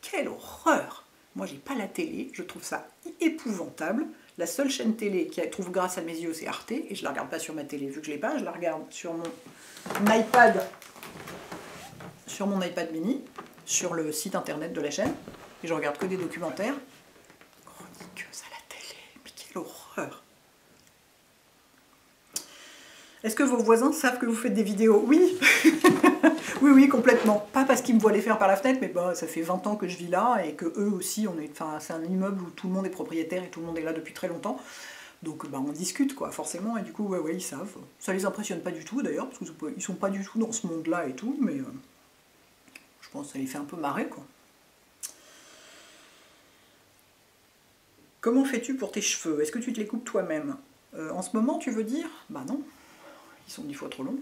S1: Quelle horreur! Moi, j'ai pas la télé, je trouve ça épouvantable. La seule chaîne télé qui trouve grâce à mes yeux, c'est Arte, et je la regarde pas sur ma télé, vu que je l'ai pas, je la regarde sur mon iPad mini, sur le site internet de la chaîne, et je regarde que des documentaires. Chroniqueuse à la télé, mais quelle horreur! Est-ce que vos voisins savent que vous faites des vidéos? Oui. Oui, oui, complètement. Pas parce qu'ils me voient les faire par la fenêtre, mais bah, ça fait 20 ans que je vis là et que eux aussi, c'est un immeuble où tout le monde est propriétaire et tout le monde est là depuis très longtemps. Donc bah, on discute, quoi, forcément, et du coup, ouais, ils savent. Ça les impressionne pas du tout, d'ailleurs, parce qu'ils sont pas du tout dans ce monde-là et tout, mais je pense que ça les fait un peu marrer, quoi. Comment fais-tu pour tes cheveux? Est-ce que tu te les coupes toi-même? En ce moment, tu veux dire? Bah non, ils sont 10 fois trop longs.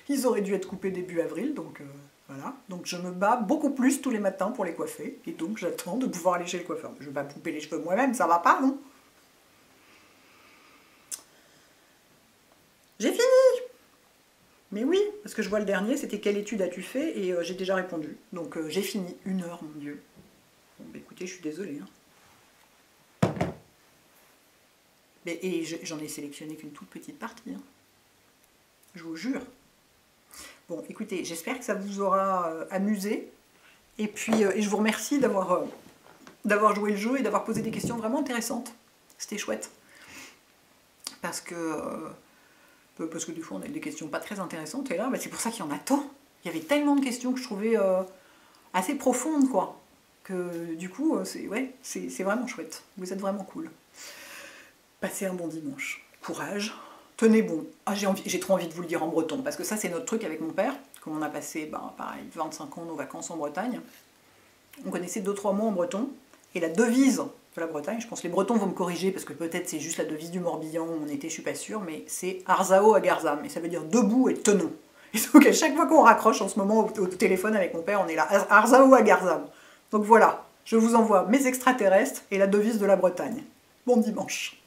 S1: Ils auraient dû être coupés début avril, donc voilà. Donc je me bats beaucoup plus tous les matins pour les coiffer, et donc j'attends de pouvoir aller chez le coiffeur. Je vais pas couper les cheveux moi-même, ça va pas, non? J'ai fini! Mais oui, parce que je vois le dernier, c'était quelle étude as-tu fait? Et j'ai déjà répondu. Donc j'ai fini. 1 heure, mon Dieu. Bon, bah écoutez, je suis désolée. Hein. Et j'en ai sélectionné qu'une toute petite partie. Hein. Je vous jure. Bon, écoutez, j'espère que ça vous aura amusé. Et puis, je vous remercie d'avoir joué le jeu et d'avoir posé des questions vraiment intéressantes. C'était chouette. Parce que des fois on a des questions pas très intéressantes, et là bah, c'est pour ça qu'il y en a tant. Il y avait tellement de questions que je trouvais assez profondes, quoi. Que du coup, c'est vraiment chouette. Vous êtes vraiment cool. Passez un bon dimanche. Courage. Tenez bon. Ah, j'ai trop envie de vous le dire en breton, parce que ça c'est notre truc avec mon père, comme on a passé, pareil, 25 ans nos vacances en Bretagne. On connaissait 2-3 mots en breton, et la devise de la Bretagne, je pense que les Bretons vont me corriger, parce que peut-être c'est juste la devise du Morbihan où on était, je suis pas sûre, mais c'est Arzao Agarzam, et ça veut dire debout et tenons. Et donc à chaque fois qu'on raccroche en ce moment au téléphone avec mon père, on est là, Arzao Agarzam. Donc voilà, je vous envoie mes extraterrestres et la devise de la Bretagne. Bon dimanche.